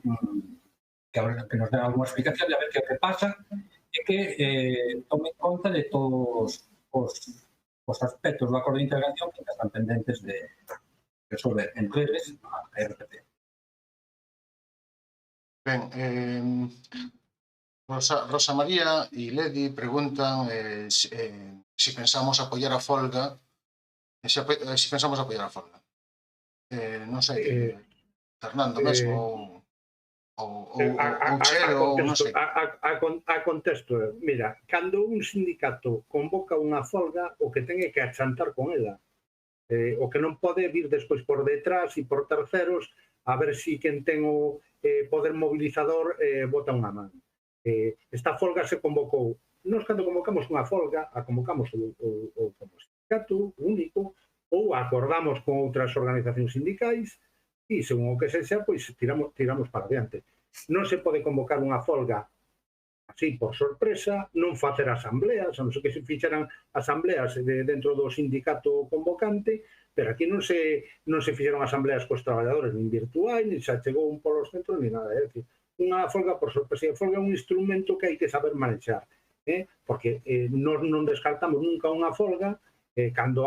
nos den alguna explicación de a ver que pasa e que tome en conta de todos os aspectos do Acordo de Integración que están pendentes de resolver, entre eles a RPT.
Ben, Rosa María e Ledi preguntan se pensamos apoiar a folga, se pensamos apoiar a folga. Non sei, Fernando mesmo ou Chelo, non sei.
A contexto, mira, cando un sindicato convoca unha folga, o que ten é que achantar con ela. O que non pode vir despois por detrás e por terceros a ver si quen ten o poder mobilizador bota unha man. Esta folga se convocou. Nós, cando convocamos unha folga, a convocamos como sindicato único ou acordamos con outras organizacións sindicais e, según o que sexa, pois tiramos para adiante. Non se pode convocar unha folga así por sorpresa, non facer asambleas, a non ser que se fixeran asambleas dentro do sindicato convocante, pero aquí non se fixeron asambleas cos traballadores, nin virtuais, nin se chegou un polos centros, nin nada. É dicir, unha folga por sorpresa. A folga é un instrumento que hai que saber manexar, porque non descartamos nunca unha folga cando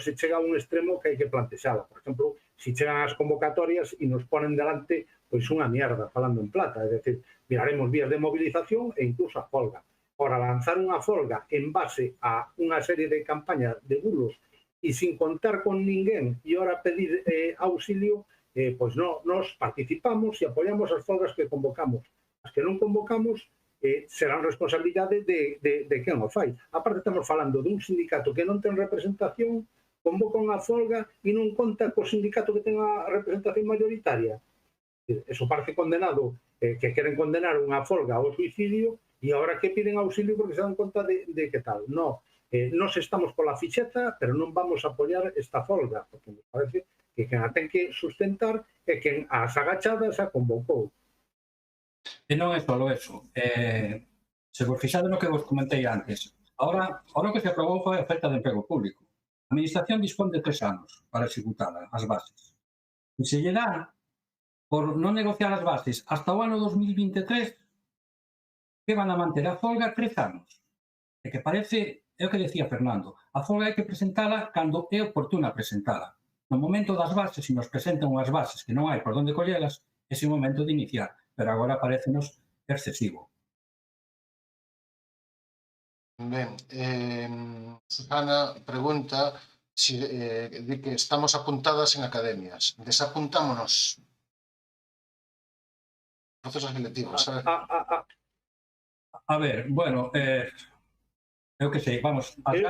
se chega a un extremo que hai que plantexala. Por exemplo, se chegan as convocatorias e nos ponen delante pois unha mierda, falando en plata, é dicir, miraremos vías de movilización e incluso a folga. Ora, lanzar unha folga en base a unha serie de campañas de bulos e sin contar con ninguén e ora pedir auxilio, pois nos participamos e apoiamos as folgas que convocamos. As que non convocamos serán responsabilidade de quen o fai. Aparte, estamos falando dun sindicato que non ten representación, convoca unha folga e non conta co sindicato que ten a representación mayoritaria. Eso parece condenado, que queren condenar unha folga ao suicidio e agora que piden auxilio porque se dan conta de que tal. Non, nos estamos pola ficheta, pero non vamos a apoiar esta folga, porque nos parece que quen a ten que sustentar é quen as agachadas a convocou.
E non é só eso. Se vos fixade no que vos comentei antes, ahora o que se aprobou foi a oferta de emprego público. A Administración dispón de 3 anos para executar as bases. E se lle dá por non negociar as bases hasta o ano 2023, que van a manter a folga 3 anos. E que parece, é o que decía Fernando, a folga hai que presentala cando é oportuna presentala. No momento das bases, se nos presentan unhas bases que non hai por onde collelas, ese é o momento de iniciar, pero agora parécenos excesivo.
Ben, Susana pregunta de que estamos apuntadas en academias. Desapuntámonos. Procesos selectivos, sabes?
A ver, bueno, eu que sei, vamos, as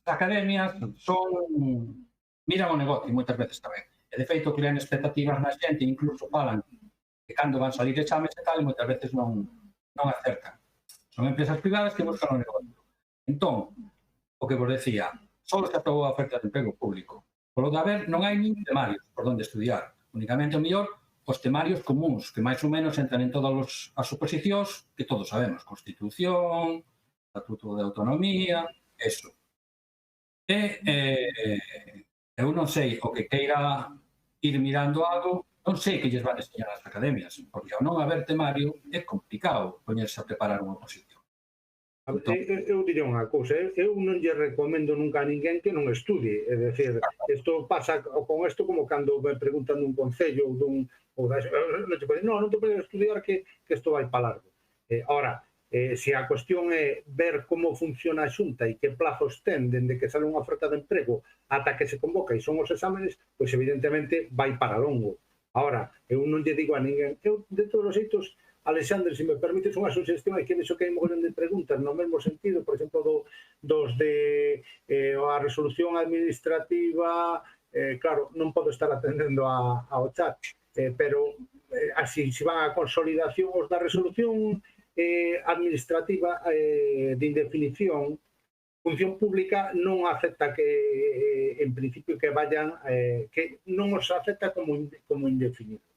academias son... miran o negocio moitas veces tamén. E de feito crean expectativas na xente, incluso falan que cando van salir exames e tal, moitas veces non acertan. Son empresas privadas que buscan o negocio. Entón, o que vos decía, só se aprobou a oferta de emprego público. Polo de haber, non hai nin temarios por onde estudiar. Únicamente, o mellor, os temarios comuns, que máis ou menos entran en todas as oposicións que todos sabemos. Constitución, Estatuto de Autonomía, eso. E eu non sei o que queira ir mirando algo, non sei que lles van a enseñar as academias, porque ao non haber temario é complicado poñerse a preparar unha oposición.
Eu diría unha cousa, eu non lle recomendo nunca a ninguén que non estudie, é dicir, isto pasa con isto como cando me preguntan dun concello ou dun... non te podes estudiar que isto vai para largo. Ahora, se a cuestión é ver como funciona a xunta e que plazos ten dende que sale unha oferta de emprego ata que se convoca e son os exámenes, pois evidentemente vai para longo. Ahora, eu non lle digo a ninguén, eu de todos os xeitos, Alexandre, se me permites unha suxestión, é que vexo que hai mogollón de preguntas no mesmo sentido, por exemplo, dos de a resolución administrativa, claro, non podo estar atendendo ao chat, pero así, se van a consolidación, os da resolución administrativa de indefinición, función pública non acepta que, en principio, que vayan, que non os acepta como indefinidos.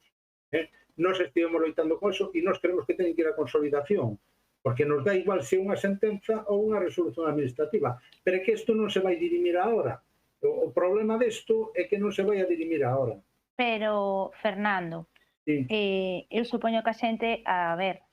Nos estivemos loitando con eso e nos creemos que teñen que ir a consolidación, porque nos dá igual se unha sentenza ou unha resolución administrativa, pero é que isto non se vai dirimir agora. O problema disto é que non se vai a dirimir agora.
Pero, Fernando,
sí.
Eu supoño que a xente, a ver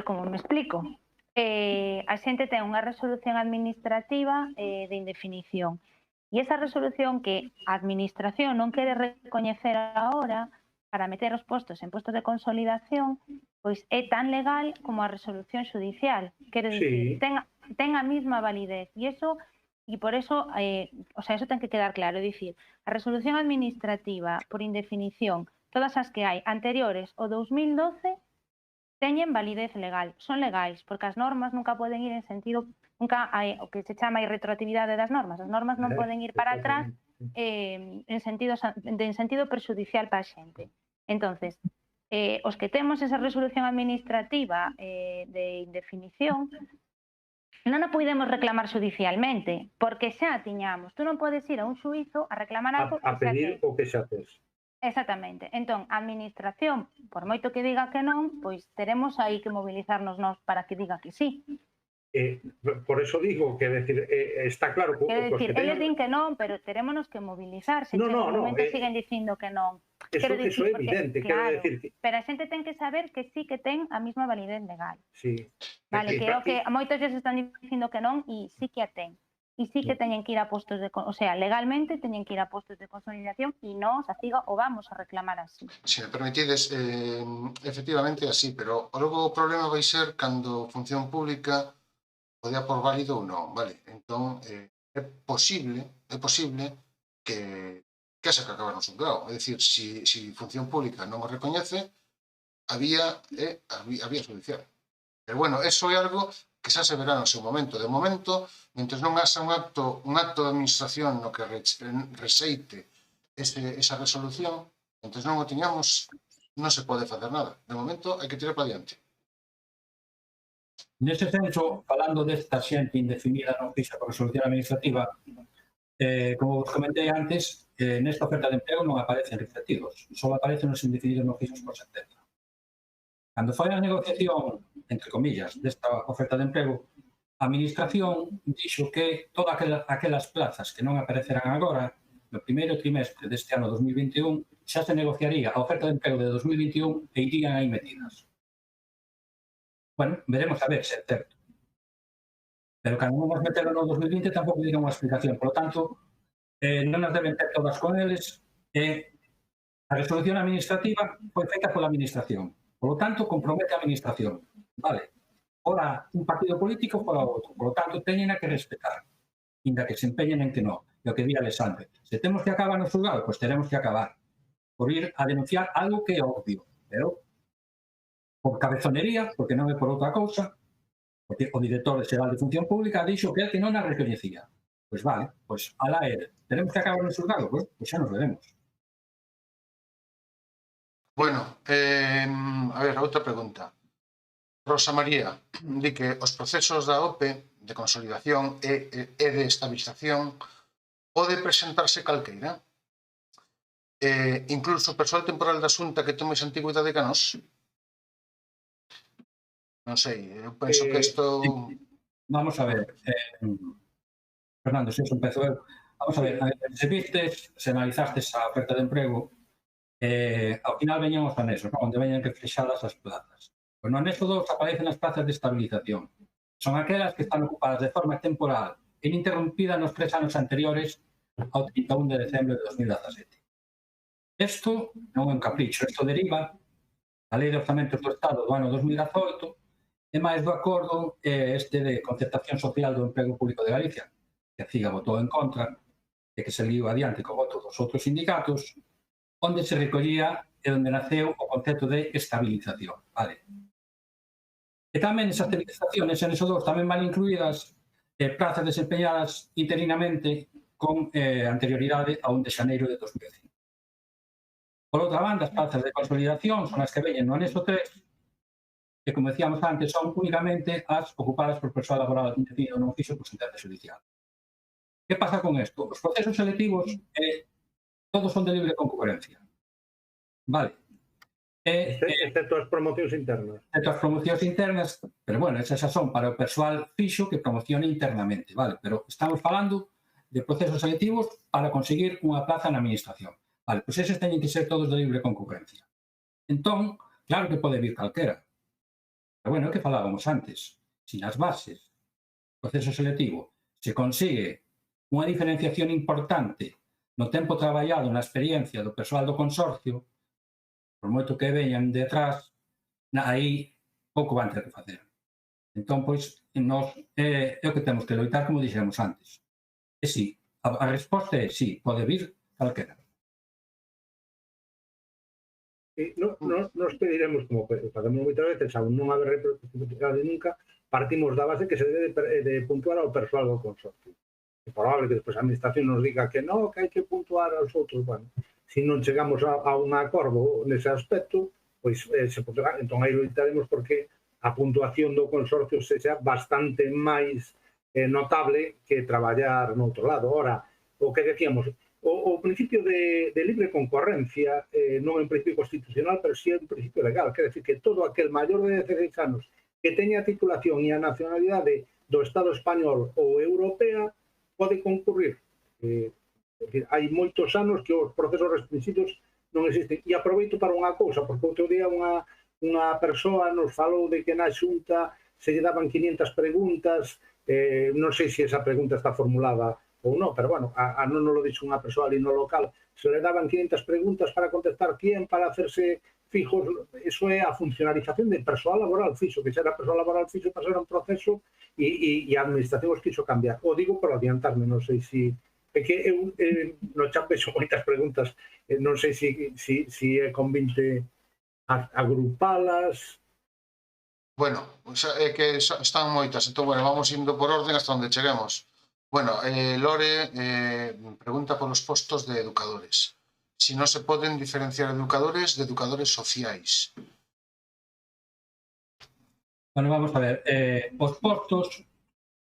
como me explico. A xente ten unha resolución administrativa de indefinición. E esa resolución que a administración non quere recoñecer agora para meter os postos en postos de consolidación, pois é tan legal como a resolución judicial. Quero dicir, ten a mesma validez. E por eso, eso ten que quedar claro. É dicir, a resolución administrativa por indefinición, todas as que hai anteriores ao 2012, teñen validez legal, son legais, porque as normas nunca poden ir en sentido, nunca hai o que se chama irretroactividade das normas, as normas non poden ir para atrás en sentido perxudicial para a xente. Entonces, os que temos esa resolución administrativa de indefinición, non a podemos reclamar judicialmente, porque xa a tiñamos. Tú non podes ir a un xuízo a reclamar algo
a pedir o que xa tes.
Exactamente. Entón, a administración, por moito que diga que non, pois teremos aí que mobilizarnos nós para que diga que sí.
Por eso digo que decir, está claro que...
Quero dicir, eles din que non, pero terémonos que mobilizar. Se no momento siguen dicindo que non.
Eso é evidente, quero decir...
Pero a xente ten que saber que sí que ten a mesma validez legal.
Sí.
Vale, creo que moitos já están dicindo que non e sí que a ten. E sí que teñen que ir a postos de... O sea, legalmente teñen que ir a postos de consolidación e nós, a CIGA, o vamos a reclamar así.
Se me permitides, efectivamente así, pero logo o problema vai ser cando función pública o dea por válido ou non, vale? Entón, é posible que se acabar no xulgado. É dicir, se función pública non o recoñece, a vía judicial. Pero, bueno, eso é algo que xa se verá no seu momento. De momento, mentre non haxa un acto de administración no que rexeite esa resolución, mentre non o tiñamos, non se pode facer nada. De momento, hai que tirar para diante.
Nese senso, falando desta xente indefinida non fixa por resolución administrativa, como vos comentei antes, nesta oferta de emprego non aparecen refletidos, só aparecen os indefinidos non fixos por sentenza. Cando fai a negociación entre comillas, desta oferta de emprego, a Administración dixo que todas aquelas plazas que non aparecerán agora, no primeiro trimestre deste ano 2021, xa se negociaría a oferta de emprego de 2021 e irían aí metidas. Bueno, veremos a ver se é certo. Pero cando non nos meteron no 2020 tampouco digan unha explicación. Por lo tanto, non nos deben ter todas con eles. A resolución administrativa foi feita pola Administración. Por lo tanto, compromete a Administración. Vale. Ora, un partido político fora outro. Por lo tanto, teñen que respetar. Inda que se empeñen en que non. E o que di Alexandre. Se temos que acabar no xulgado, pois teremos que acabar. Por ir a denunciar algo que é obvio. Pero, por cabezonería, porque non é por outra cousa, porque o director xeral de Función Pública dixo que non a recoñecía. Pois vale, pois alá ele. Teremos que acabar no xulgado? Pois xa nos veremos.
Bueno, a ver, outra pregunta. Rosa María di que os procesos da OPE de consolidación e de estabilización pode presentarse calqueira. Incluso o persoal temporal da Xunta que ten máis antigüidade que nós. Non sei, eu penso que isto...
Vamos a ver, Fernando, se empezo eu. Vamos a ver, se vistes, se analizastes a oferta de emprego, ao final veñan os anexos, onde veñan reflexadas as plazas. Pois no anexo 2 aparecen as plazas de estabilización. Son aquelas que están ocupadas de forma temporal e ininterrumpida nos 3 anos anteriores ao 31 de decembro de 2017. Isto non é un capricho, isto deriva da Lei de Orzamentos do Estado do ano 2018 e máis do acordo este de concertación social do emprego público de Galicia, que a CIGA votou en contra e que se liou adiante co voto dos outros sindicatos, onde se recollía e onde naceu o concepto de estabilización. Vale. E tamén esas estabilizaciones, en esos 2 tamén van incluídas plazas desempeñadas interinamente con anterioridade a 1 de xaneiro de 2005. Por outra banda, as plazas de consolidación son as que veñen no anexo 3 que, como decíamos antes, son únicamente as ocupadas por persoal laboral indefinido non fixo por sentencia judicial. Que pasa con isto? Os procesos selectivos todos son de libre concurrencia. Vale.
Excepto as promocións internas.
Excepto as promocións internas, pero bueno, esas son para o persoal fixo que promocione internamente, vale? Pero estamos falando de procesos selectivos para conseguir unha plaza na administración. Vale, pois eses teñen que ser todos de libre concurrencia. Entón, claro que pode vir calquera. Pero bueno, é que falábamos antes. Si nas bases do proceso selectivo se consigue unha diferenciación importante no tempo traballado na experiencia do persoal do consorcio, por moito que veñan detrás, aí pouco van ter que facer. Entón, pois, é o que temos que loitar, como dixemos antes. E si, a resposta é si, pode vir calquera.
Nos pediremos, como facemos moitas veces, a non haber representatividade nunca, partimos da base que se debe de puntuar ao persoal do consorcio. É probable que despois a administración nos diga que non, que hai que puntuar aos outros. Bueno, se non chegamos a un acordo nese aspecto, pois se puntuará. Entón aí loitaremos porque a puntuación do consorcio sexa bastante máis notable que traballar no outro lado. Ora, o que decíamos, o principio de libre concorrencia non é un principio constitucional, pero sí é un principio legal. Quer decir que todo aquel maior de 16 anos que teña a titulación e a nacionalidade do Estado español ou europea pode concurrir. Hai moitos anos que os procesos restringidos non existen. E aproveito para unha cousa, porque outro día unha persoa nos falou de que na Xunta se lle daban 500 preguntas, non sei se esa pregunta está formulada ou non, pero bueno, non nos lo dixo unha persoa ali no local, se le daban 500 preguntas para contestar quién, para hacerse fijos, eso é a funcionalización de persoal laboral fixo, que xa era persoal laboral fixo para ser un proceso e a administración os quiso cambiar. O digo por adiantarme, non sei se... É que eu no chat vexo moitas preguntas, non sei se é convinte agrupalas.
Bueno, é que están moitas, entón, bueno, vamos indo por orden hasta onde cheguemos. Bueno, Lore pregunta por los postos de educadores. Si non se poden diferenciar educadores de educadores sociais.
Bueno, vamos a ver. Os postos,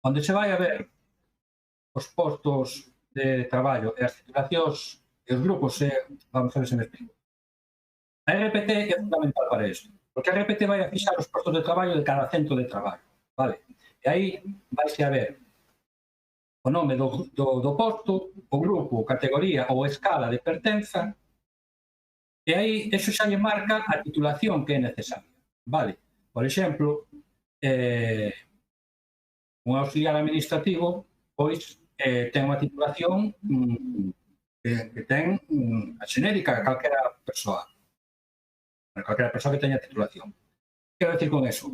onde se vai a ver os postos de traballo e as titulacións e os grupos, vamos a ver se me explico. A RPT é fundamental para isto. Porque a RPT vai a fixar os postos de traballo de cada centro de traballo, vale? E aí vaise a ver o nome do posto, o grupo, categoría ou escala de pertenza, e aí eso xa lle marca a titulación que é necesaria, vale? Por exemplo, un auxiliar administrativo, pois, ten unha titulación que ten a xenérica a calquera persoa que teña titulación. Quero decir con eso?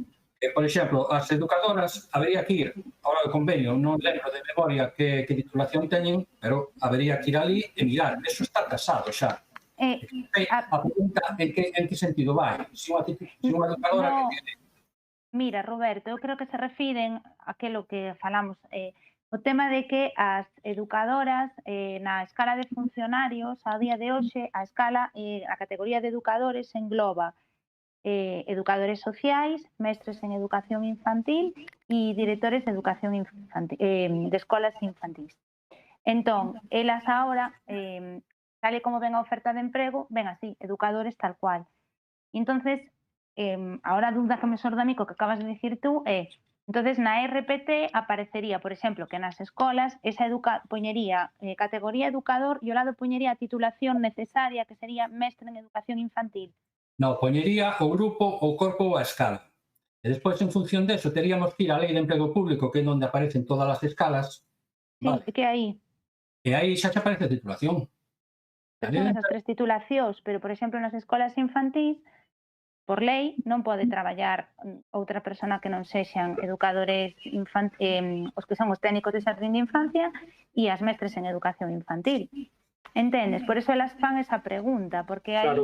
Por exemplo, as educadoras habería que ir, ahora o convenio, non lembro de memoria que titulación teñen, pero habería que ir ali e mirar. Eso está tasado xa. A pregunta en que sentido vai? Se unha educadora que tiene...
Mira, Roberto, eu creo que se refiren a aquilo que falamos, o tema de que as educadoras na escala de funcionarios, a día de hoxe, a escala, a categoría de educadores engloba educadores sociais, mestres en educación infantil e directores de educación infantil, de escolas infantís. Entón, elas agora, tal e como ven a oferta de emprego, ven así, educadores tal cual. Entonces, ahora a dúbida que me sorda a mí co que acabas de dicir tú é, entonces na RPT aparecería, por exemplo, que nas escolas esa poñería categoría educador e ao lado poñería a titulación necesaria que sería mestre en educación infantil.
No, poñería o grupo, o corpo ou a escala. E despois, en función deso, teríamos que ir á Lei de Emprego Público, que é onde aparecen todas as escalas.
Sí, que aí.
E aí xa se aparece a titulación.
Son esas 3 titulacións, pero, por exemplo, nas escolas infantís, por lei, non pode traballar outra persona que non sexan educadores os que son os técnicos de xardín de infancia e as mestres en educación infantil. Entendes? Por eso elas fan esa pregunta, porque aí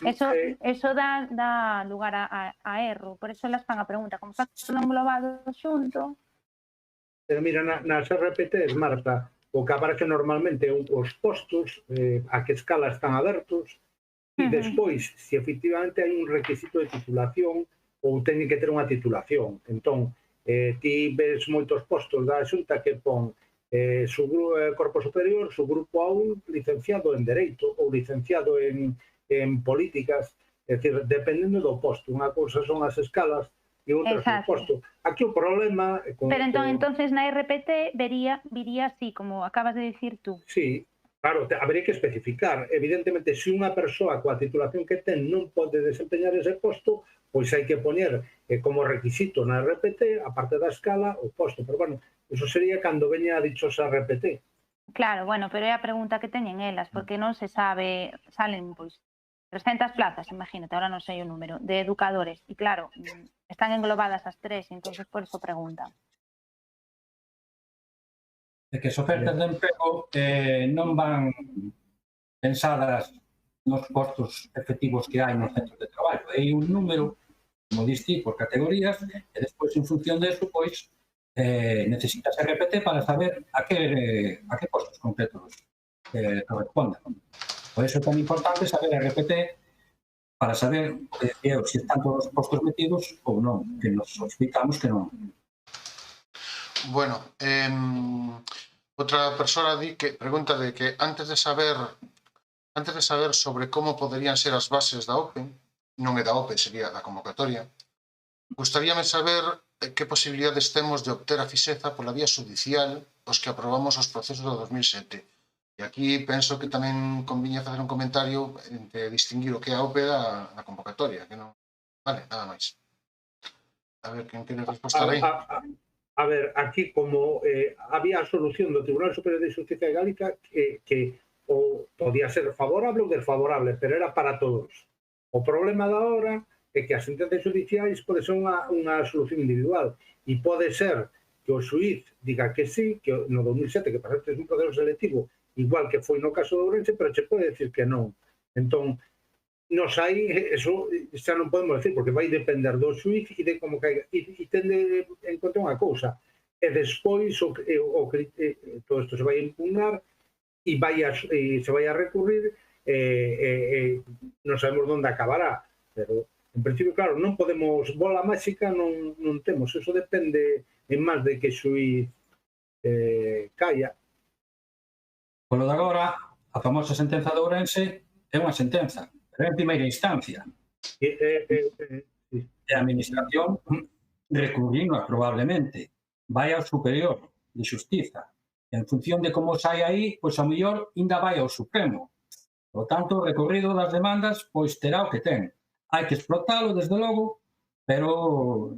eso dá lugar a erro. Por eso elas fan a pregunta. Como está todo englobado xunto...
Pero mira, nas RPTs, Marta, o que aparece normalmente os postos a que escala están abertos e despois, se efectivamente hai un requisito de titulación ou teñen que ter unha titulación. Entón, ti ves moitos postos da Xunta que pon su corpo superior, su grupo A1, licenciado en Dereito ou licenciado en Políticas, é dicir, dependendo do posto. Unha cousa son as escalas e outras o posto. Aquí o problema...
Pero entonces na RPT viría así, como acabas de dicir tú.
Sí, claro, habría que especificar. Evidentemente, se unha persoa coa titulación que ten non pode desempeñar ese posto, pois hai que poñer como requisito na RPT, a parte da escala, o posto. Pero, bueno, eso sería cando veña a dichosa RPT.
Claro, bueno, pero é a pregunta que teñen elas, porque non se sabe, salen, pois, 300 plazas, imagínate, ahora non sei o número, de educadores. E, claro, están englobadas as 3, entonces por eso preguntan.
De que as ofertas de emprego non van pensadas nos postos efectivos que hai nos centros de traballo. Hai un número, como diste, por categorías, e despois, en función deso, pois, necesitas RPT para saber a que postos concretos corresponden. Por eso é tan importante saber RPT para saber se están todos os postos metidos ou non, que nos explicamos que non.
Bueno, outra persoa pregunta de que antes de saber sobre como poderían ser as bases da OPE, non é da OPE, sería da convocatoria, gustaríame saber que posibilidades temos de obter a fixeza pola vía judicial os que aprobamos os procesos do 2007. E aquí penso que tamén conviña facer un comentario entre distinguir o que é a OPE da convocatoria, que non... Vale, nada máis. A ver, quen quere respostar aí?
A ver, aquí como había a solución do Tribunal Superior de Xustiza de Galicia que podía ser favorable ou desfavorable, pero era para todos. O problema da hora é que as sentencias judiciais pode ser unha solución individual e pode ser que o xuiz diga que sí, que no 2007 que pasaste un proceso selectivo igual que foi no caso de Ourense, pero che pode decir que non. Entón, nos aí, eso xa non podemos decir, porque vai depender do xuiz e de como caiga. E tende en conta unha cousa, e despois todo isto se vai a impugnar e se vai a recurrir, non sabemos onde acabará, pero en principio, claro, non podemos, bola máxica non temos, eso depende en máis de que xuiz caia.
Polo de agora, a famosa sentenza de Ourense é unha sentenza, pero é en primeira instancia. E a administración recurrindo probablemente vai ao superior de xustiza. En función de como sai aí, pois a mellor ainda vai ao Supremo. Por tanto, o recorrido das demandas pois terá o que ten. Hai que explotalo, desde logo, pero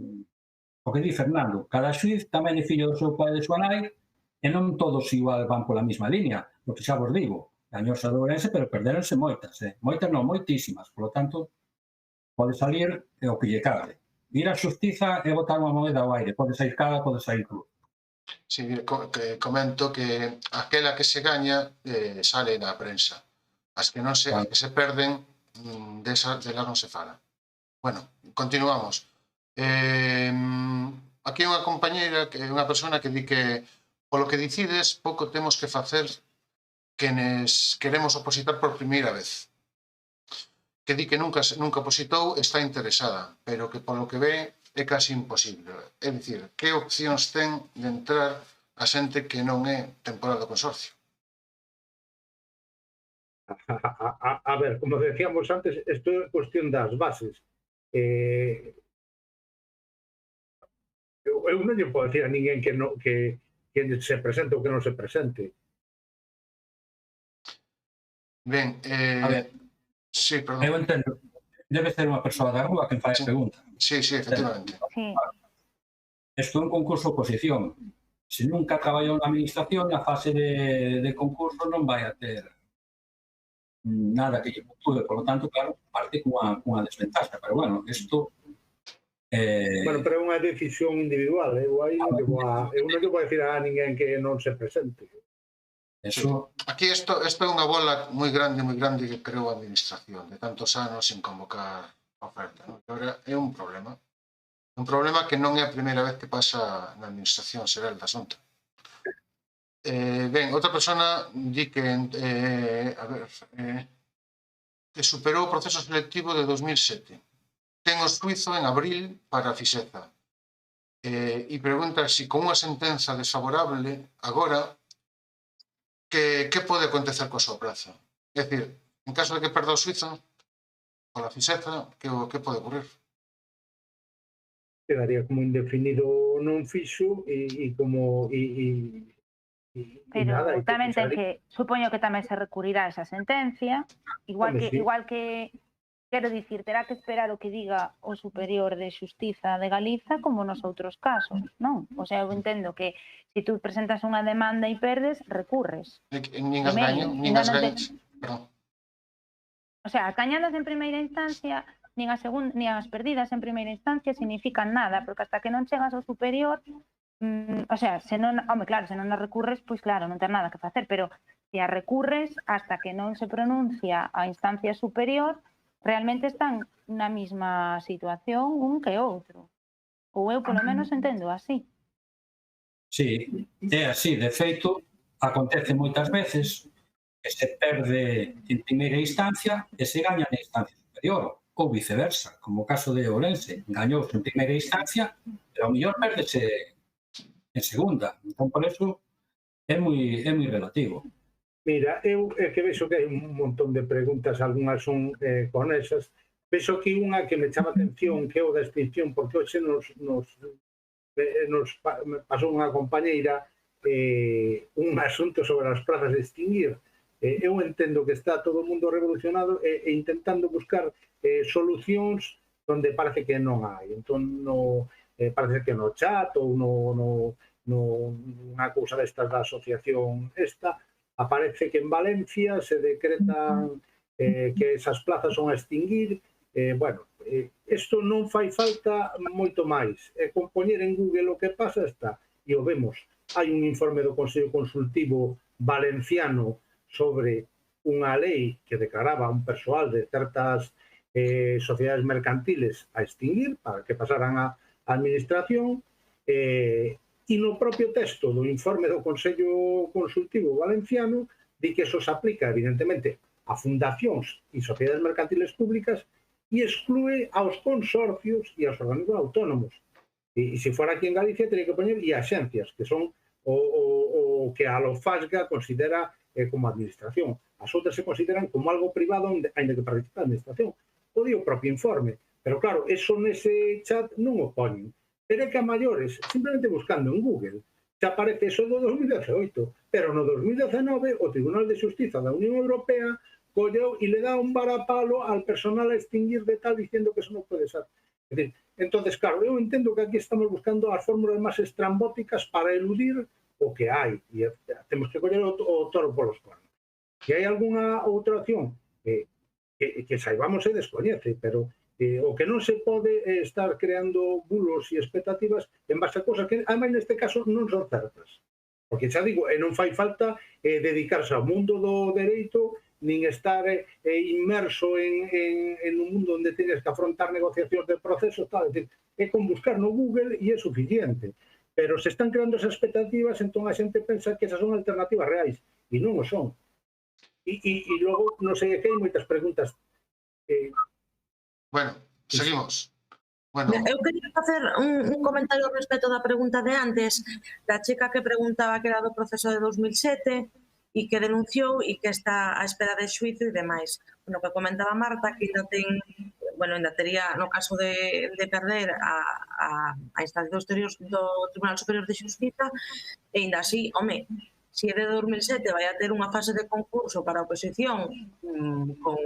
o que di Fernando, cada xuiz tamén é fillo do seu pai e da súa nai, e non todos igual van pola mesma línea, porque xa vos digo, gañouse a de Ourense, pero perderonse moitas, moitas non, moitísimas, por lo tanto, pode salir o que lle cabe. Ir á xustiza e botar unha moeda ao aire, pode sair cara, pode sair cruz.
Sí, comento que aquela que se gaña sale na prensa. As que non se, as que se perden, delas non se fala. Bueno, continuamos. Aquí hai unha compañeira, unha persona que di que polo que decides, pouco temos que facer quenes queremos opositar por primeira vez. Que di que nunca opositou, está interesada, pero que polo que ve é casi imposible. É dicir, que opcións ten de entrar a xente que non é temporal do consorcio?
A ver, como decíamos antes, isto é cuestión das bases. Eu non lle podo decir a ninguén que se presente ou que non se presente.
Ben,
A ver,
sí, perdón.
eu entendo. Debe ser unha persoa da rúa que fai a pregunta.
Sí, efectivamente.
Sí.
Isto é un concurso oposición. Se nunca traballou na administración, na fase de concurso non vai a ter nada que lle puntúe, por lo tanto, claro, parte cunha desventaxa, pero bueno, isto...
Bueno, pero é unha decisión individual, eu non lle vou decir a ninguén que non se presente.
Eso...
Aquí isto é unha bola moi grande que creou a administración, de tantos anos sin convocar oferta, non? Agora é un problema que non é a primeira vez que pasa na administración xeral da Xunta. Ben, outra persona di que que superou o proceso selectivo de 2007. Ten o xuízo en abril para a Fixeza. E pregunta se con unha sentenza desfavorable agora que pode acontecer coa súa praza. É dicir, en caso de que perda o xuízo pola Fixeza, que pode ocurrir?
Quedaría como indefinido non fixo e como...
Pero
nada,
tamén ten que, supoño que tamén se recurrirá a esa sentencia, igual que quero dicir, terá que esperar o que diga o Superior de Xustiza de Galiza como nos outros casos, non? O sea, eu entendo que se tú presentas unha demanda e perdes, recurres.
Nin as gañas, perdón.
O sea, as gañadas en primeira instancia, nin as perdidas en primeira instancia significan nada, porque hasta que non chegas ao Superior, o sea, se non, claro, se non as recurres, pois claro, non ten nada que facer, pero se as recurres, hasta que non se pronuncia a instancia superior, realmente están na mesma situación un que outro. Ou eu, polo menos, entendo así.
Sí, é así. De feito, acontece moitas veces que se perde en primeira instancia e se gaña na instancia superior, ou viceversa, como o caso de Ourense. Gañouse en primeira instancia, pero ao mellor perdese en segunda. Entón, por eso, é moi relativo.
Mira, eu que vexo que hai un montón de preguntas, algunhas son conexas. Vexo aquí unha que me chama atención, que é o da extinción, porque hoxe nos pasou unha compañeira un asunto sobre as plazas de extinguir. Eu entendo que está todo o mundo revolucionado e intentando buscar solucións onde parece que non hai. Entón, parece que no chat ou nunha cousa destas da asociación esta, aparece que en Valencia se decretan que esas plazas son a extinguir. Bueno, isto non fai falta moito máis. Con poñer en Google o que pasa está, e o vemos. Hai un informe do Consello Consultivo Valenciano sobre unha lei que declaraba un persoal de certas sociedades mercantiles a extinguir para que pasaran a administración, e no propio texto do informe do Consello Consultivo Valenciano di que eso se aplica, evidentemente, a fundacións e sociedades mercantiles públicas e exclúe aos consorcios e aos organismos autónomos. E se fora aquí en Galicia, teria que poñer e axencias, que son o que a LOFASGA considera como administración. As outras se consideran como algo privado, ainda que participa a administración. o di o propio informe. Pero claro, eso nese chat non o poñen. Pero é que a maiores, simplemente buscando en Google, xa aparece eso do 2018, pero no 2019 o Tribunal de Xustiza da Unión Europea colleu e le dá un varapalo al personal a extinguir de tal diciendo que eso non pode ser. É dicir, entonces, claro, eu entendo que aquí estamos buscando as fórmulas máis estrambóticas para eludir o que hai. E temos que coller o toro polos cornos. Se hai algunha outra opción que saibamos se descoñece, pero o que non se pode é estar creando bulos e expectativas en base a cosas que, ademais, neste caso, non son certas. Porque, xa digo, non fai falta dedicarse ao mundo do dereito, nin estar inmerso en un mundo onde tenes que afrontar negociacións de procesos, tal. É con buscar no Google e é suficiente. Pero se están creando esas expectativas, entón a xente pensa que esas son alternativas reais, e non o son. E logo, non sei, que hai moitas preguntas.
Bueno, seguimos. Bueno.
Eu quería facer un comentario respecto da pregunta de antes, da chica que preguntaba que era do proceso de 2007 e que denunciou e que está á espera de xuizo e demais. Bueno, que comentaba Marta, que ainda ten, bueno, ainda tería, no caso de perder a instancia do Tribunal Superior de Xustiza, e ainda así, home, se é de 2007 vai a ter unha fase de concurso para a oposición con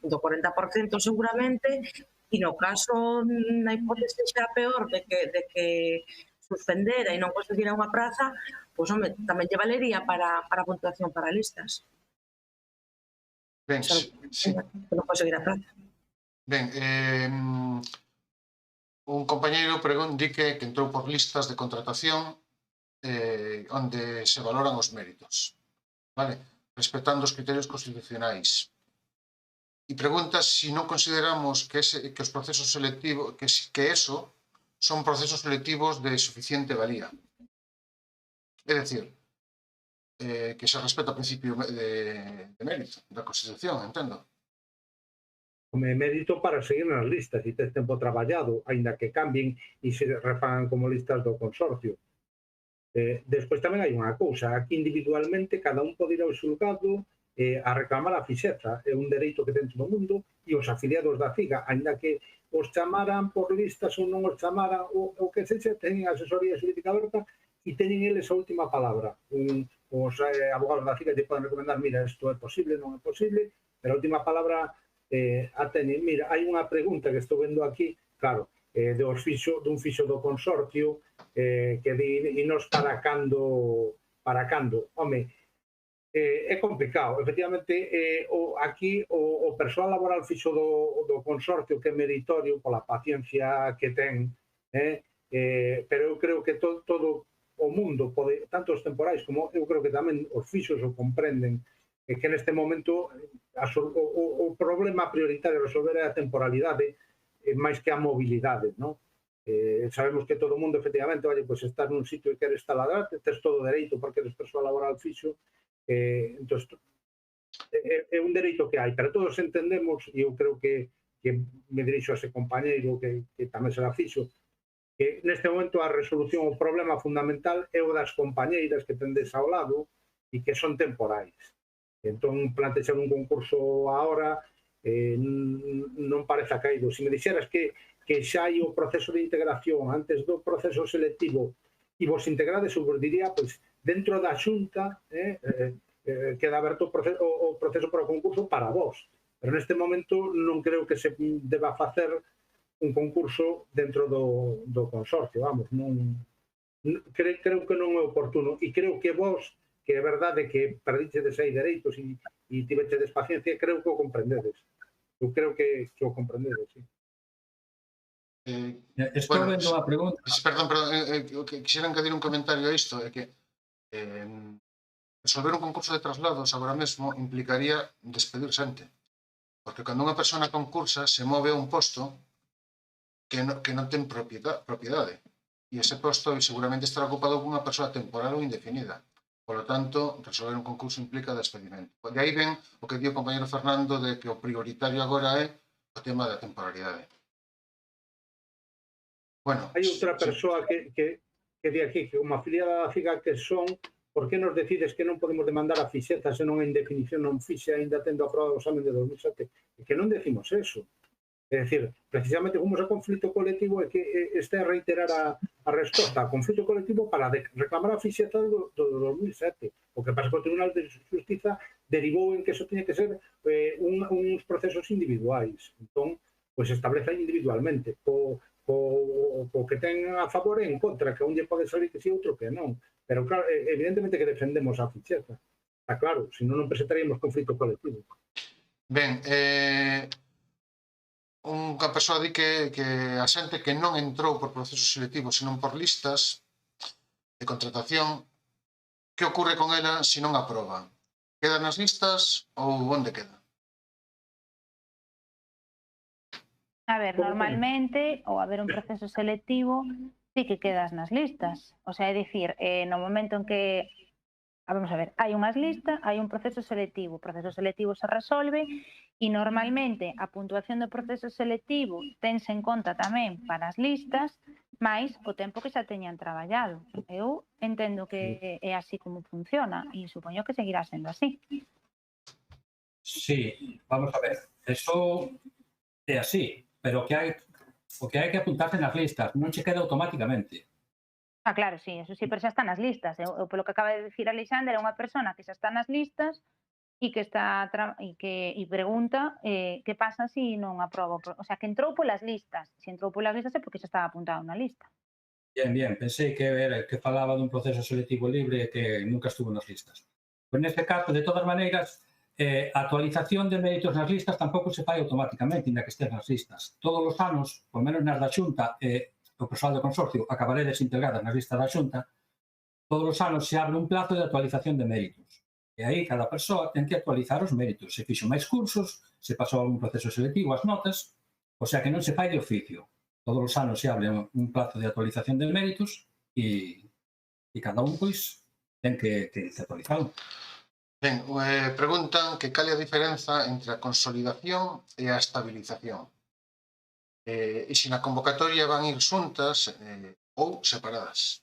do 40% seguramente, e no caso, na hipótese xa peor de que suspendera e non conseguira unha praza, pois, home, tamén lle valería para a puntuación para listas.
Ben, sí.
Non conseguira praza.
Ben, un compañeiro di que entrou por listas de contratación onde se valoran os méritos, vale? Respetando os criterios constitucionais. E pregunta se non consideramos que os procesos selectivos, que eso son procesos selectivos de suficiente valía. É dicir, que se respeta o principio de mérito da Constitución, entendo.
Como mérito para seguir nas listas e ter tempo traballado, aínda que cambien e se refagan como listas do consorcio. Despois tamén hai unha cousa, aquí individualmente cada un pode ir ao xulgado a reclamar a fixeza, é un dereito que ten todo o mundo, e os afiliados da CIGA, aínda que os chamaran por listas ou non os chamaran, o que sexa, teñen asesoría xurídica aberta e teñen eles a última palabra. Os abogados da CIGA lle poden recomendar, mira, isto é posible, non é posible, pero a última palabra a teñen. Mira, hai unha pregunta que estou vendo aquí, claro, dun fixo do consorcio que di, e nos para cando, home, é complicado, efectivamente, aquí o persoal laboral fixo do consorcio que é meritorio pola paciencia que ten, pero eu creo que todo o mundo, tanto os temporais como eu creo que tamén os fixos o comprenden, que neste momento o problema prioritario a resolver é a temporalidade máis que a mobilidade, non? Sabemos que todo o mundo, efectivamente, pois estás nun sitio e queres taladrar, tes todo o dereito porque eres persoa laboral fixo, entón é un dereito que hai, pero todos entendemos, e eu creo que me dirixo a ese compañeiro que tamén será fixo, que neste momento a resolución, o problema fundamental é o das compañeiras que tendes ao lado e que son temporais. Entón, plantexar un concurso agora non parece caído. Se me dixeras que xa hai o proceso de integración antes do proceso selectivo e vos integrades, eu vos diría, pois, dentro da xunta queda aberto o proceso para o concurso para vos. Pero neste momento non creo que se deba facer un concurso dentro do consorcio, vamos, creo que non é oportuno, e creo que vos, que é verdade que perdichedes aí dereitos e tivechedes paciencia, creo que o comprendedes. Eu creo que o comprendedes, sí.
Estou vendo a pregunta.
Perdón, quixera engadir un comentario a isto, é que resolver un concurso de traslados agora mesmo implicaría despedir xente, porque cando unha persona concursa se move a un posto que non ten propiedade, e ese posto seguramente estará ocupado por unha persoa temporal ou indefinida. Por lo tanto, resolver un concurso implica despedimento. De aí ven o que di o compañero Fernando de que o prioritario agora é o tema da temporalidade. Bueno,
hai outra persoa que di aquí que como afiliada da CIGA que son, por que nos decides que non podemos demandar a fixeza se non a indefinición non fixe ainda tendo aprobado o examen de 2007? E que non decimos eso. É dicir, precisamente como o conflito colectivo é que este é reiterar a resposta ao conflito colectivo para reclamar a fixeta do 2007. O que pasa que o Tribunal de Justiza derivou en que eso tiña que ser uns procesos individuais. Entón, pois establece individualmente co que ten a favor e en contra, que un lle pode salir que si outro que non. Pero claro, evidentemente que defendemos a ficheta. Está claro, senón non presentaríamos conflito colectivo.
Ben, unha persoa di que a xente que non entrou por procesos selectivos, senón por listas de contratación, que ocorre con ela se non aproba? Queda nas listas ou onde queda?
A ver, normalmente, ao haber un proceso selectivo, sí que quedas nas listas. O sea, é dicir, no momento en que, vamos a ver, hai unhas listas, hai un proceso selectivo. O proceso selectivo se resolve e normalmente a puntuación do proceso selectivo tense en conta tamén para as listas, máis o tempo que xa teñan traballado. Eu entendo que é así como funciona e supoño que seguirá sendo así.
Sí, vamos a ver, eso é así, pero o que hai que apuntarse nas listas, non che queda automáticamente.
Claro, sí, eso sí, pero xa está nas listas. Eu polo que acaba de dicir Alexandre, é unha persona que xa está nas listas e que está e pregunta que pasa se non aproba. O sea, que entrou polas listas. Se entrou polas listas é porque xa estaba apuntado na lista.
Bien, pensei que falaba dun proceso selectivo libre e que nunca estuvo nas listas. Pois neste caso, de todas maneiras, a actualización de méritos nas listas tampouco se fai automáticamente, inda que estés nas listas. Todos os anos, por menos nas da Xunta e o persoal do consorcio acabaredes integradas nas listas da Xunta, todos os anos se abre un plazo de actualización de méritos. E aí cada persoa ten que actualizar os méritos. Se fixo máis cursos, se pasou algún proceso selectivo, as notas, o sea que non se fai de oficio. Todos os anos se abre un plazo de actualización de méritos e cada un, pois, ten que actualizalo.
Ben, preguntan que cal é a diferenza entre a consolidación e a estabilización. E se na convocatoria van ir xuntas ou separadas.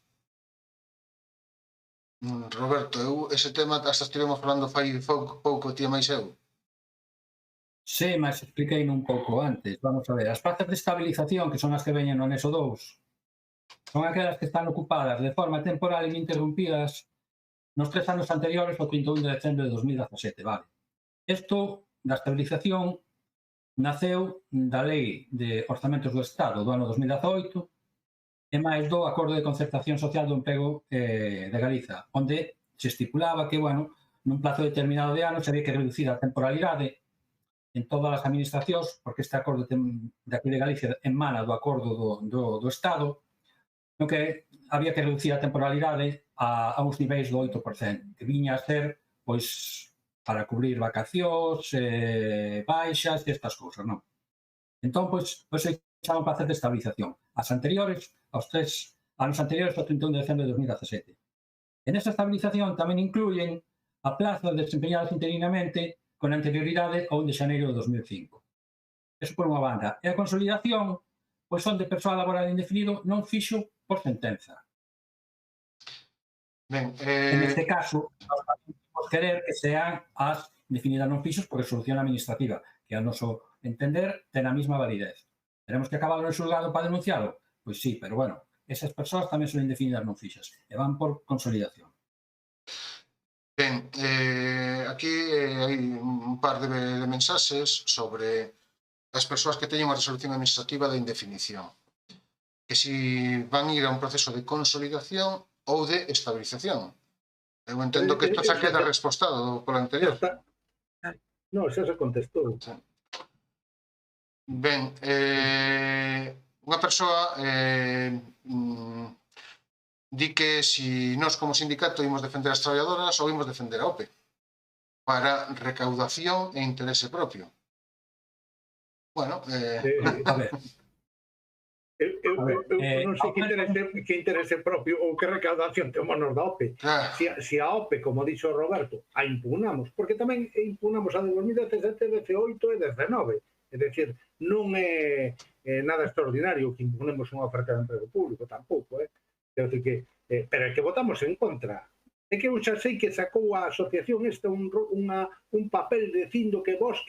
Roberto, ese tema hasta estivemos falando fai pouco ti máis eu.
Sí, mas expliquei un pouco antes. Vamos a ver, as plazas de estabilización, que son as que veñen no anexo 2, son aquelas que están ocupadas de forma temporal e ininterrumpidas nos 3 anos anteriores ao 31 de decembro de 2017, vale. Isto da estabilización naceu da Lei de Orzamentos do Estado do ano 2018 e máis do Acordo de Concertación Social do Emprego de Galiza, onde se estipulaba que, bueno, nun plazo determinado de anos había que reducir a temporalidade en todas as administracións, porque este acordo de aquí de Galicia emana do acordo do Estado, no que había que reducir a temporalidade a uns niveis do 8%, que viña a ser, pois, para cubrir vacacións, baixas e estas cousas, non? Entón, pois, se chaman plazas de estabilización. As anteriores, aos 3 anos anteriores ao 31 de decembro de 2017. En esta estabilización tamén incluyen a plazas desempeñadas interinamente con anterioridade ao 1 de xaneiro de 2005. Eso por unha banda. E a consolidación, pois son de persoal laboral indefinido non fixo por sentenza.
Ben,
En este caso, nós podemos querer que sean as indefinidas non fixos por resolución administrativa, que a noso entender ten a mesma validez. Teremos que acabar no xulgado para denuncialo? Pois sí, pero bueno, esas persoas tamén son indefinidas non fixas e van por consolidación.
Ben, aquí hai un par de mensaxes sobre as persoas que teñen unha resolución administrativa de indefinición. Que si van ir a un proceso de consolidación ou de estabilización. Eu entendo que isto xa queda respostado polo anterior.
Non, xa se contestou.
Ben, unha persoa di que si nós como sindicato imos defender as traballadoras ou imos defender a OPE para recaudación e interese propio. Bueno,
A ver,
Eu non sei que interese propio ou que recaudación temos nos da OPE. Se a OPE, como dixo Roberto, a impugnamos, porque tamén impugnamos a de 2017, 18 e 19. É dicir, non é nada extraordinario que impugnemos unha oferta de emprego público, tampouco, pero é que votamos en contra. É que eu xa sei que sacou a asociación esta un papel dicindo que vos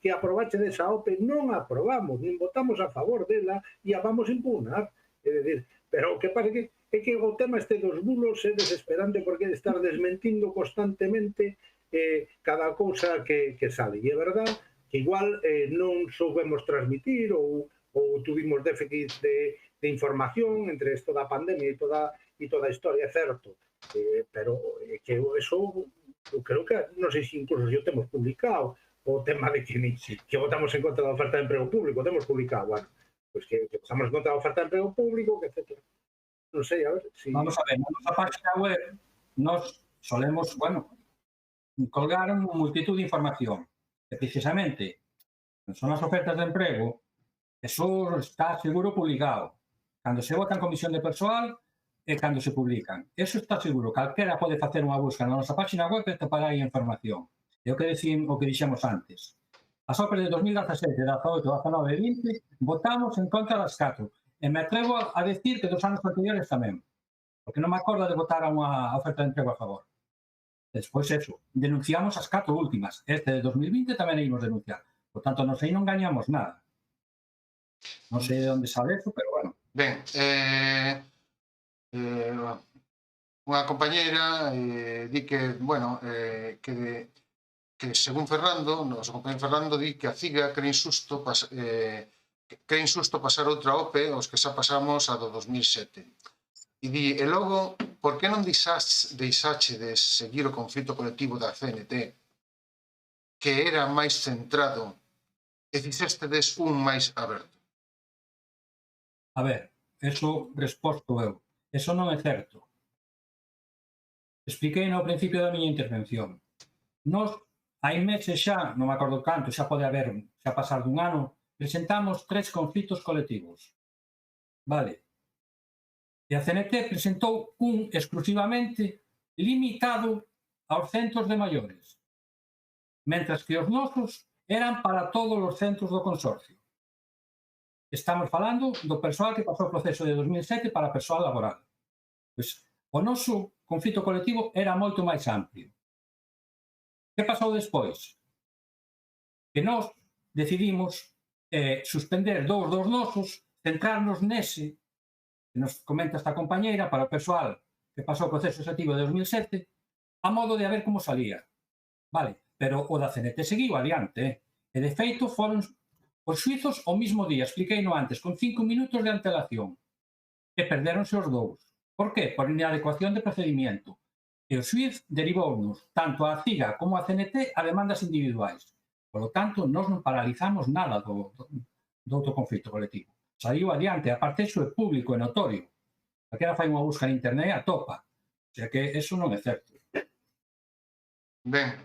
que aprobache desa OPE, non a aprobamos, nin votamos a favor dela e a vamos impugnar. É dicir, pero o que pasa é que o tema este dos bulos é desesperante porque é de estar desmentindo constantemente cada cousa que sale. E é verdad que igual non soubemos transmitir ou tuvimos déficit de información entre isto da pandemia e toda a historia, é certo. Pero que eso, eu creo que, non sei se incluso o temos publicado, o tema de que votamos en contra da oferta de emprego público, temos publicado, bueno, pois que votamos en contra da oferta de emprego público, etc. Non sei, a ver, si...
Vamos a ver, na nosa página web nos solemos, bueno, colgar unha multitud de información, que precisamente son as ofertas de emprego, eso está seguro publicado. Cando se vota en comisión de persoal e cando se publican. Eso está seguro. Calquera pode facer unha busca na nosa página web e topará aí a información. É o que dixemos antes. As OPEs de 2017, 18, 19 e 20 votamos en contra das 4. E me atrevo a decir que dos anos anteriores tamén. Porque non me acordo de votar a unha oferta de emprego a favor. Despois eso, denunciamos as 4 últimas. Este de 2020 tamén íbamos denunciar. Por tanto, non sei, non gañamos nada. Non sei de onde sale eso, pero bueno.
Ben, unha compañeira di que, bueno, que según Fernando, o noso compañero Fernando, di que a CIGA cree insusto pasar outra OPE aos que xa pasamos a do 2007. E di, e logo, por que non deixache de seguir o conflito colectivo da CNT, que era máis centrado, e fixestedes un máis aberto?
A ver, eso resposto eu. Eso non é certo. Expliquei no principio da miña intervención. Nos, hai meses xa, non me acordo canto, xa pode haber, xa pasar dun ano, presentamos 3 conflitos colectivos. Vale. E a CNT presentou un exclusivamente limitado aos centros de maiores, mentras que os nosos eran para todos os centros do consorcio. Estamos falando do persoal que pasou o proceso de 2007 para persoal laboral. Pois, o noso conflito colectivo era moito máis amplio. Que pasou despois? Que nós decidimos suspender dous dos nosos, centrarnos nese, que nos comenta esta compañeira, para o persoal que pasou o proceso selectivo de 2007, a modo de a ver como salía. Vale, pero o da CNT seguiu adiante, e de feito foron os xuizos o mismo día, expliqueino antes, con 5 minutos de antelación. E perderonse os dous. Por qué? Por inadecuación de procedimiento. E o xuiz derivounos, tanto a CIGA como a CNT, a demandas individuais. Por lo tanto, nós non paralizamos nada do outro conflito colectivo. Saiu adiante, aparte iso é público e notorio. Calquera fai unha busca en internet a topa. O sea que eso non é certo.
Ben,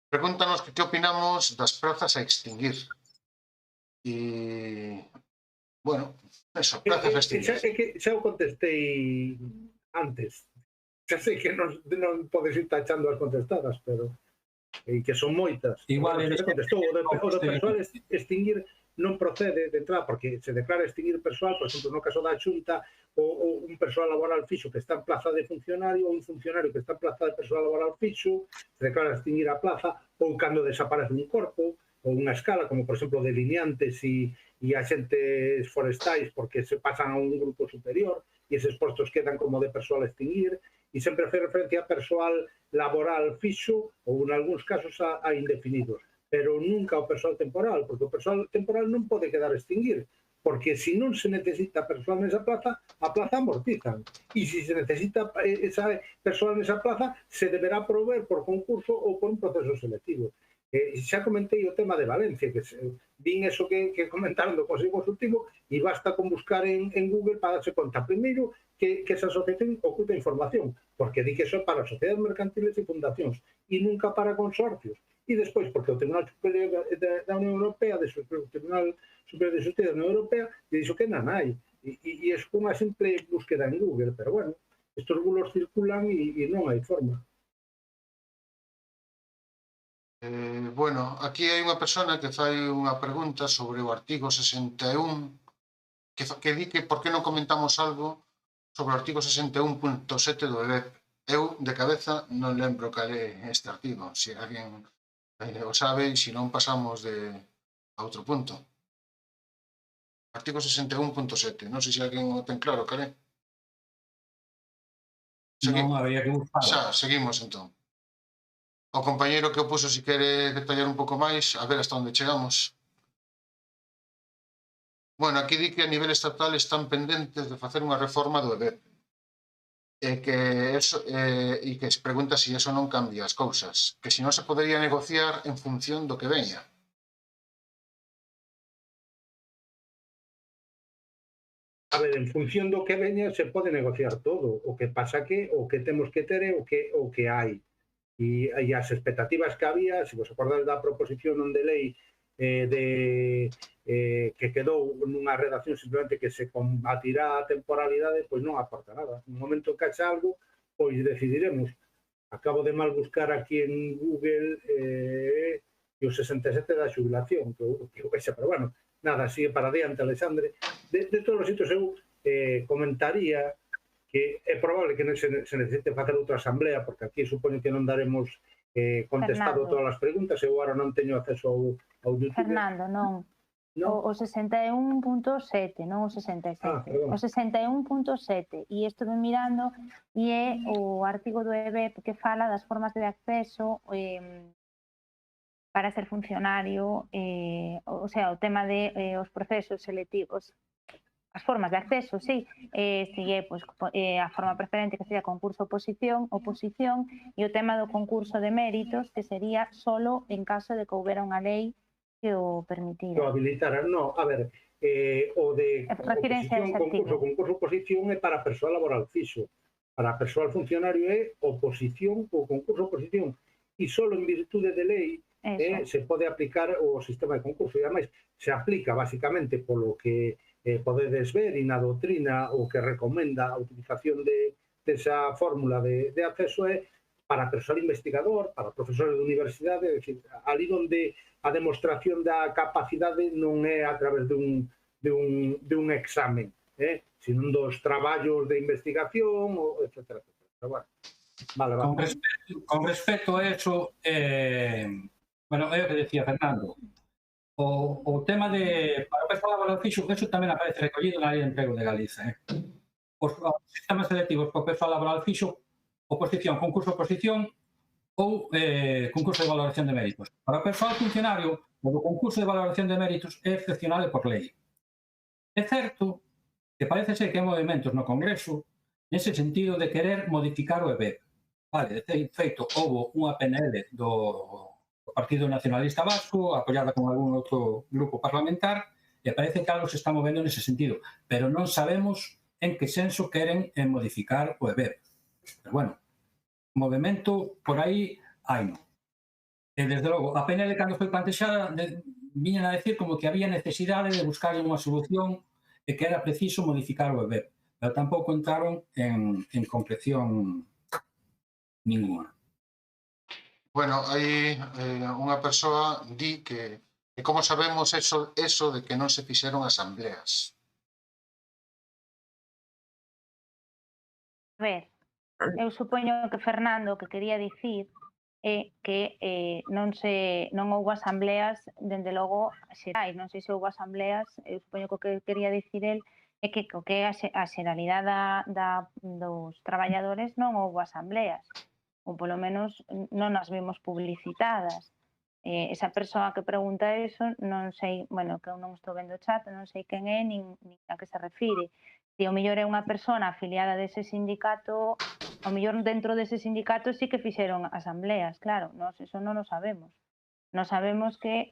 pregúntanos que opinamos das prazas a extinguir. E, bueno, eso, prazas a extinguir.
É que xa o contestei antes. Xa sei que non podes ir tachando as contestadas, pero que son moitas.
Igual
o do persoal extinguir non procede de entrada, porque se declara extinguir persoal, por exemplo, no caso da Xunta, ou un persoal laboral fixo que está en plaza de funcionario, ou un funcionario que está en plaza de persoal laboral fixo, se declara extinguir a plaza, ou cando desaparece un corpo, ou unha escala, como por exemplo delineantes e axentes forestais, porque se pasan a un grupo superior, e eses postos quedan como de persoal a extinguir, e sempre fai referencia a persoal laboral fixo, ou en algúns casos a indefinidos, pero nunca o persoal temporal, porque o persoal temporal non pode quedar a extinguir, porque se non se necesita persoal nesa plaza, a plaza amortizan. E se se necesita esa persoal nesa plaza, se deberá prover por concurso ou por un proceso selectivo. Xa comentei o tema de Valencia, que vin eso que comentaron do Consello Consultivo, e basta con buscar en Google para darse conta. Primeiro, que esa asociación oculta información, porque di que eso é para sociedades mercantiles e fundacións, e nunca para consorcios. E despois, porque o Tribunal Superior da Unión Europea, o Tribunal Superior de Justicia da Unión Europea, dixo que non hai. E é unha simple búsqueda en Google, pero bueno, estos bulos circulan e non hai forma.
Bueno, aquí hai unha persona que fai unha pregunta sobre o artigo 61 que di que por que non comentamos algo sobre o artigo 61.7 do EBEP. Eu, de cabeza, non lembro cal é este artigo. Se alguén o sabe, e se non pasamos a outro punto. Artigo 61.7. Non sei se alguén o ten claro, Karen.
Non habría que buscar.
Xa, seguimos entón. O compañeiro que o puso, se quere detallar un pouco máis, a ver hasta onde chegamos. Bueno, aquí di que a nivel estatal están pendentes de facer unha reforma do EBEP. E que se pregunta se eso non cambia as cousas. Que se non se podería negociar en función do que veña.
A ver, en función do que veña se pode negociar todo. O que pasa que o que temos que ter é o que hai. E as expectativas que había, se vos acordades da proposición non de lei que quedou nunha redacción simplemente que se combatirá a temporalidade, pois non aporta nada. No momento que haxa algo, pois decidiremos. Acabo de mal buscar aquí en Google o 67 da xubilación, que vexa, pero bueno, nada, sigue para adiante, Alexandre. De todos os sitios eu comentaría que é probable que se necesite facer outra asamblea, porque aquí supoño que non daremos contestado todas as preguntas, eu agora non teño acceso ao YouTube.
Fernando, non. O 61.7, non o 67. O 61.7, e estuve mirando, e é o artigo do EBEP que fala das formas de acceso para ser funcionario, o sea, o tema de os procesos selectivos, as formas de acceso, sí, sigue a forma preferente que sería concurso-oposición, e o tema do concurso de méritos que sería solo en caso de que houbera unha lei que o permitira.
Que o habilitara, no, a ver, o de concurso-oposición é para persoal laboral fixo, para persoal funcionario é oposición ou concurso-oposición, e solo en virtude de lei se pode aplicar o sistema de concurso, e ademais se aplica basicamente polo que podedes ver e na doutrina o que recomenda a utilización desa fórmula de acceso é para persoal investigador, para profesores de universidade, é dicir, ali onde a demostración da capacidade non é a través de un examen, sino dos traballos de investigación, etc. Pero bueno, vale.
Con respecto a eso, bueno, é o que decía Fernando, o tema de para o persoal laboral fixo, eso tamén aparece recollido na Lei de Emprego de Galiza. Os sistemas selectivos para o persoal laboral fixo, oposición, concurso-oposición ou concurso de valoración de méritos. Para o persoal funcionario, o concurso de valoración de méritos é excepcional por lei. É certo que parece ser que hai movimentos no Congreso nese sentido de querer modificar o EBEP. Vale, de feito, houve unha PNL do Partido Nacionalista Vasco, apoiada con algún outro grupo parlamentar, e parece que algo se está movendo nese sentido, pero non sabemos en que senso queren modificar o EBEP. Pero bueno, movimento por aí hai non. E desde logo, a PNL cando foi plantexada viñan a decir como que había necesidade de buscar unha solución e que era preciso modificar o EBEP, pero tampouco entraron en concreción ninguna.
Bueno, hai unha persoa di que como sabemos eso de que non se fixeron asambleas.
A ver, eu supoño que Fernando o que quería dicir é que non houve asambleas, dende logo, xerais, non sei se houve asambleas, eu supoño que o que quería dicir el é que o que é a xeralidade dos traballadores non houve asambleas, ou polo menos non as vimos publicitadas. Esa persoa que pregunta eso, non sei, bueno, que eu non estou vendo o chat, non sei quen é, nin a que se refire. Se o mellor é unha persona afiliada dese sindicato, o mellor dentro dese sindicato sí que fixeron asambleas, claro, nós eso non o sabemos. Non sabemos que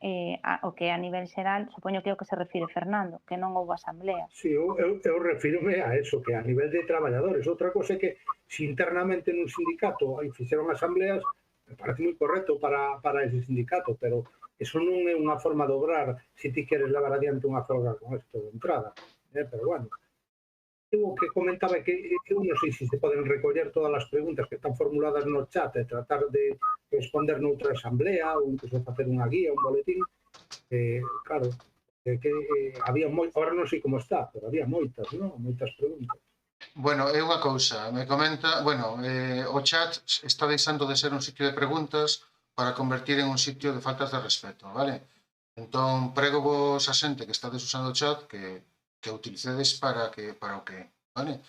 o que a nivel xeral, supoño que é o que se refire Fernando, que non houve asambleas.
Sí, eu refírome a eso, que a nivel de traballadores. Outra cosa é que se internamente nun sindicato fixeron asambleas, me parece moi correcto para ese sindicato, pero eso non é unha forma de obrar se ti queres levar adiante unha folga con isto de entrada. Pero bueno, eu que comentaba que eu non sei se poden recoller todas as preguntas que están formuladas no chat e tratar de responder noutra asamblea ou incluso facer unha guía, un boletín. Claro, que había moitas, agora non sei como está, pero había moitas, non? Moitas preguntas.
Bueno, é unha cousa, me comenta, bueno, o chat está deixando de ser un sitio de preguntas para convertir en un sitio de faltas de respeto, vale? Entón, prego vos a xente que estades usando o chat que utilicedes para o que, vale?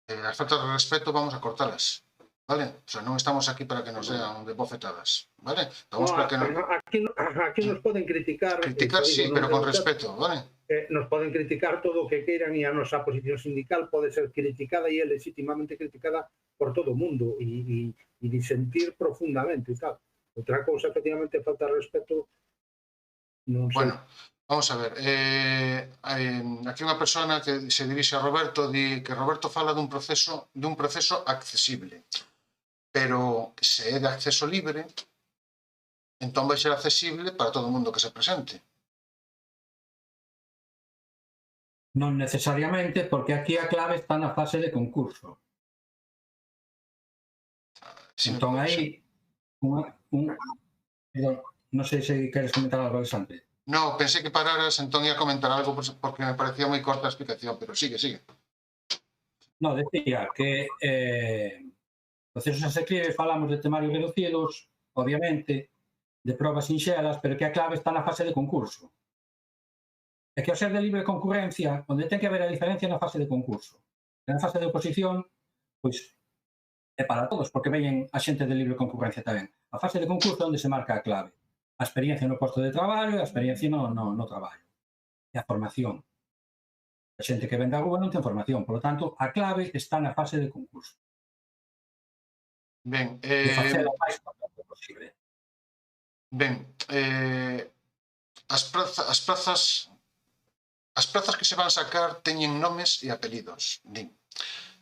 As faltas de respeto vamos a cortalas, vale? O sea, non estamos aquí para que nos dean de bofetadas, vale? Estamos para que
aquí nos poden criticar,
criticar, sí, pero con respeto, vale?
Nos poden criticar todo o que queiran e a nosa posición sindical pode ser criticada e é legítimamente criticada por todo o mundo e disentir profundamente e tal. Outra cousa, efectivamente, falta de respeto, non sei.
Bueno, vamos a ver, aquí unha persona que se dirixe a Roberto di que Roberto fala dun proceso accesible, pero se é de acceso libre, entón vai ser accesible para todo o mundo que se presente.
Non necesariamente, porque aquí a clave está na fase de concurso.
Sí,
entón aí, non sei se queres comentar algo, Alexandre.
No, pensei que pararas, entón ia comentar algo porque me parecía moi corta a explicación, pero sigue.
No, decía que procesos asequibles falamos de temarios reducidos, obviamente, de probas sinxelas, pero que a clave está na fase de concurso. É que ao ser de libre concurrencia, onde ten que haber a diferencia na fase de concurso. Na fase de oposición, pois, é para todos, porque veñen a xente de libre concurrencia tamén. A fase de concurso é onde se marca a clave. A experiencia no posto de traballo e a experiencia no traballo. E a formación. A xente que ven da rúa non ten formación, polo tanto, a clave está na fase de concurso.
Ben,
E facer o máis correcto posible.
Ben, as prazas que se van sacar teñen nomes e apelidos, din.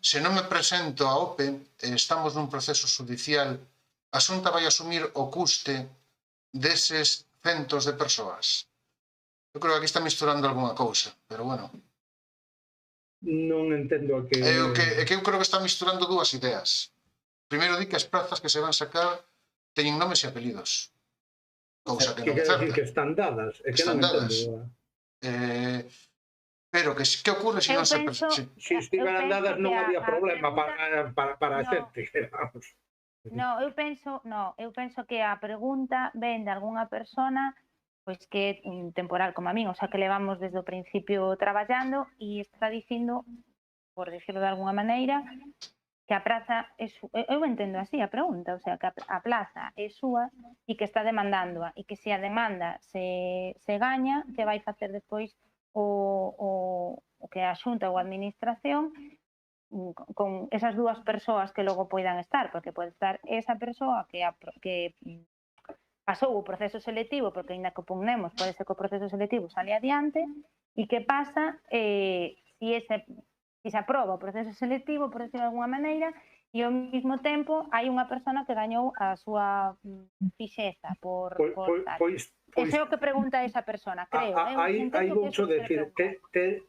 Se non me presento a OPE, estamos nun proceso judicial, a Xunta vai asumir o custe deses centos de persoas. Eu creo que aquí está misturando algunha cousa, pero bueno.
Non entendo que...
É que eu creo que está misturando dúas ideas. Primeiro di que as prazas que se van sacar teñen nomes e apelidos. Cousa que non é certa.
Que están dadas. É que non entendo.
Pero que ocurre se non se...
Se estiveran dadas non había problema para a xente.
Eu penso que a pregunta ven de algunha persona pois que é temporal como a min, o sea que levamos desde o principio traballando e está dicindo, por decirlo de alguna maneira, que a praza é súa. Eu entendo así a pregunta, o sea que a plaza é súa e que está demandándoa e que se a demanda se gaña, que vai facer despois o que a Xunta ou a Administración con esas dúas persoas que logo poidan estar, porque pode estar esa persoa que pasou o proceso selectivo, porque ainda que oponemos pode ser que o proceso selectivo sale adiante, e que pasa se se aproba o proceso selectivo, por decirlo de alguna maneira, e ao mesmo tempo hai unha persona que gañou a súa fixeza por tal. Ese é o que pregunta esa persona, creo.
Aí voucho decir,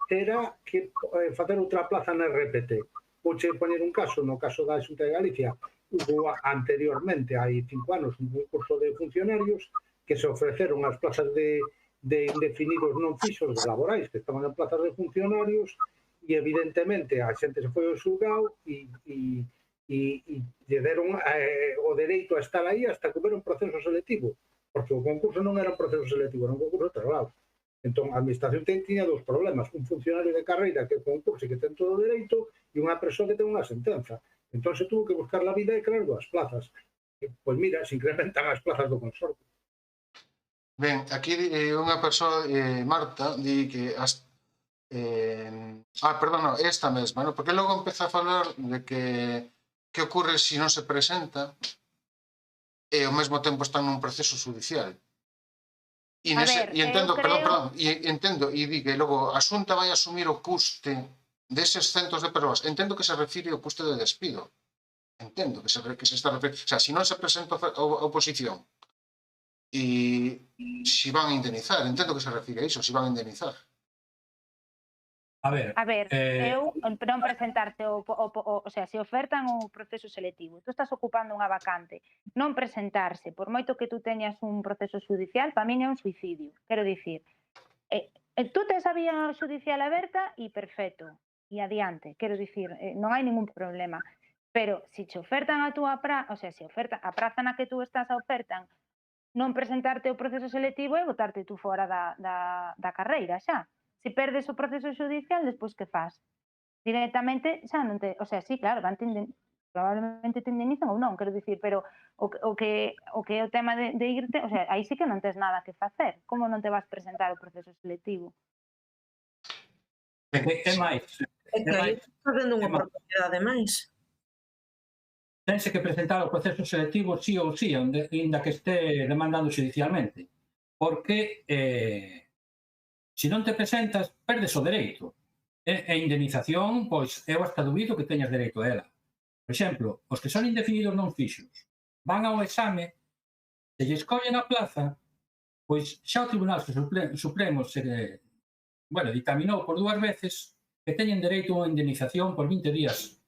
terá que facer outra plaza na RPT. Vouche poñer un caso, no caso da Xunta de Galicia, hubo anteriormente, hai 5 anos, un concurso de funcionarios que se ofreceron as plazas de indefinidos non fixos laborais, que estaban en plazas de funcionarios, e evidentemente a xente se foi ao xulgado e lle deron o dereito a estar aí hasta que hubiera un proceso selectivo, porque o concurso non era un proceso selectivo, era un concurso cerrado. Entón, a administración tiña dous problemas, un funcionario de carreira que concurse que ten todo o dereito e unha persoa que ten unha sentenza. Entón, se tuvo que buscar la vida e crear dúas plazas. Pois mira, se incrementan as plazas do consorcio.
Ben, aquí unha persoa, Marta, di que esta mesma, ¿no? Porque logo empeza a falar de que ocurre se non se presenta e ao mesmo tempo están nun proceso judicial. E entendo, e di que logo a Xunta vai asumir o custe deses centos de persoas. Entendo que se refire ao custe de despido. Entendo que se está referindo. O sea, se non se presenta a oposición e se van a indemnizar, entendo que se refire a iso, se van a indemnizar.
A ver, eu non presentarse, o sea, se ofertan o proceso selectivo, tú estás ocupando unha vacante, non presentarse, por moito que tú teñas un proceso judicial, para min é un suicidio, quero dicir, tú tes a vía judicial aberta e perfecto, e adiante, quero dicir, non hai ningún problema, pero se che ofertan a túa praza, o sea, se oferta a praza na que tú estás a ofertan non presentarte o proceso selectivo e botarte tú fora da carreira xa. Se perdes o proceso xudicial, despois que faz? Directamente xa non te... O sea, sí, claro, probablemente te indemnizan ou non, quero dicir, pero o que é o tema de irte, o sea, aí sí que non tes nada que facer. Como non te vas presentar o proceso selectivo?
É máis.
É que aí está vendo unha oportunidade máis.
Tense que presentar o proceso selectivo sí ou sí, ainda que este demandando judicialmente. Porque se non te presentas, perdes o dereito. E indemnización, pois, eu hasta dubido que teñas dereito a ela. Por exemplo, os que son indefinidos non fixos van ao exame, se lle escollen a plaza, pois xa o Tribunal Supremo dictaminou por 2 veces que teñen dereito a unha indemnización por 20 días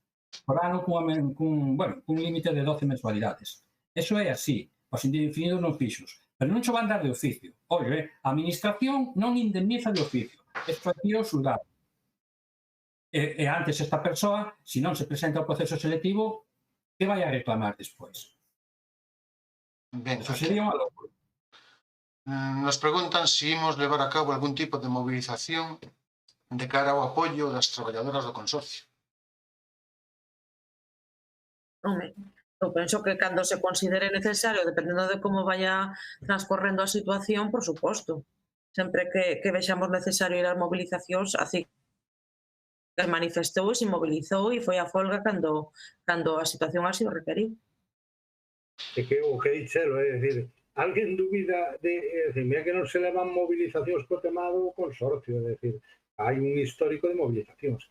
por ano cun límite de 12 mensualidades. Eso é así, os indefinidos non fixos. Pero non xo van dar de oficio. Oye, a administración non indemniza de oficio. Isto aquí é o xulgado. E antes esta persoa, se non se presenta ao proceso selectivo, que vai a reclamar despois?
Ben,
Eso sería unha locura.
Nos preguntan se imos levar a cabo algún tipo de movilización de cara ao apoio das traballadoras do consorcio.
Home, eu penso que cando se considere necesario, dependendo de como vaya transcorrendo a situación, por suposto. Sempre que vexamos necesario ir ás movilizacións, así que manifestou e se mobilizou e foi a folga cando a situación así o requeriu.
É que o que dixelo, é dicir, alguén dúbida de, mira que non se levan movilizacións co tema do consorcio, é dicir, hai un histórico de movilizacións.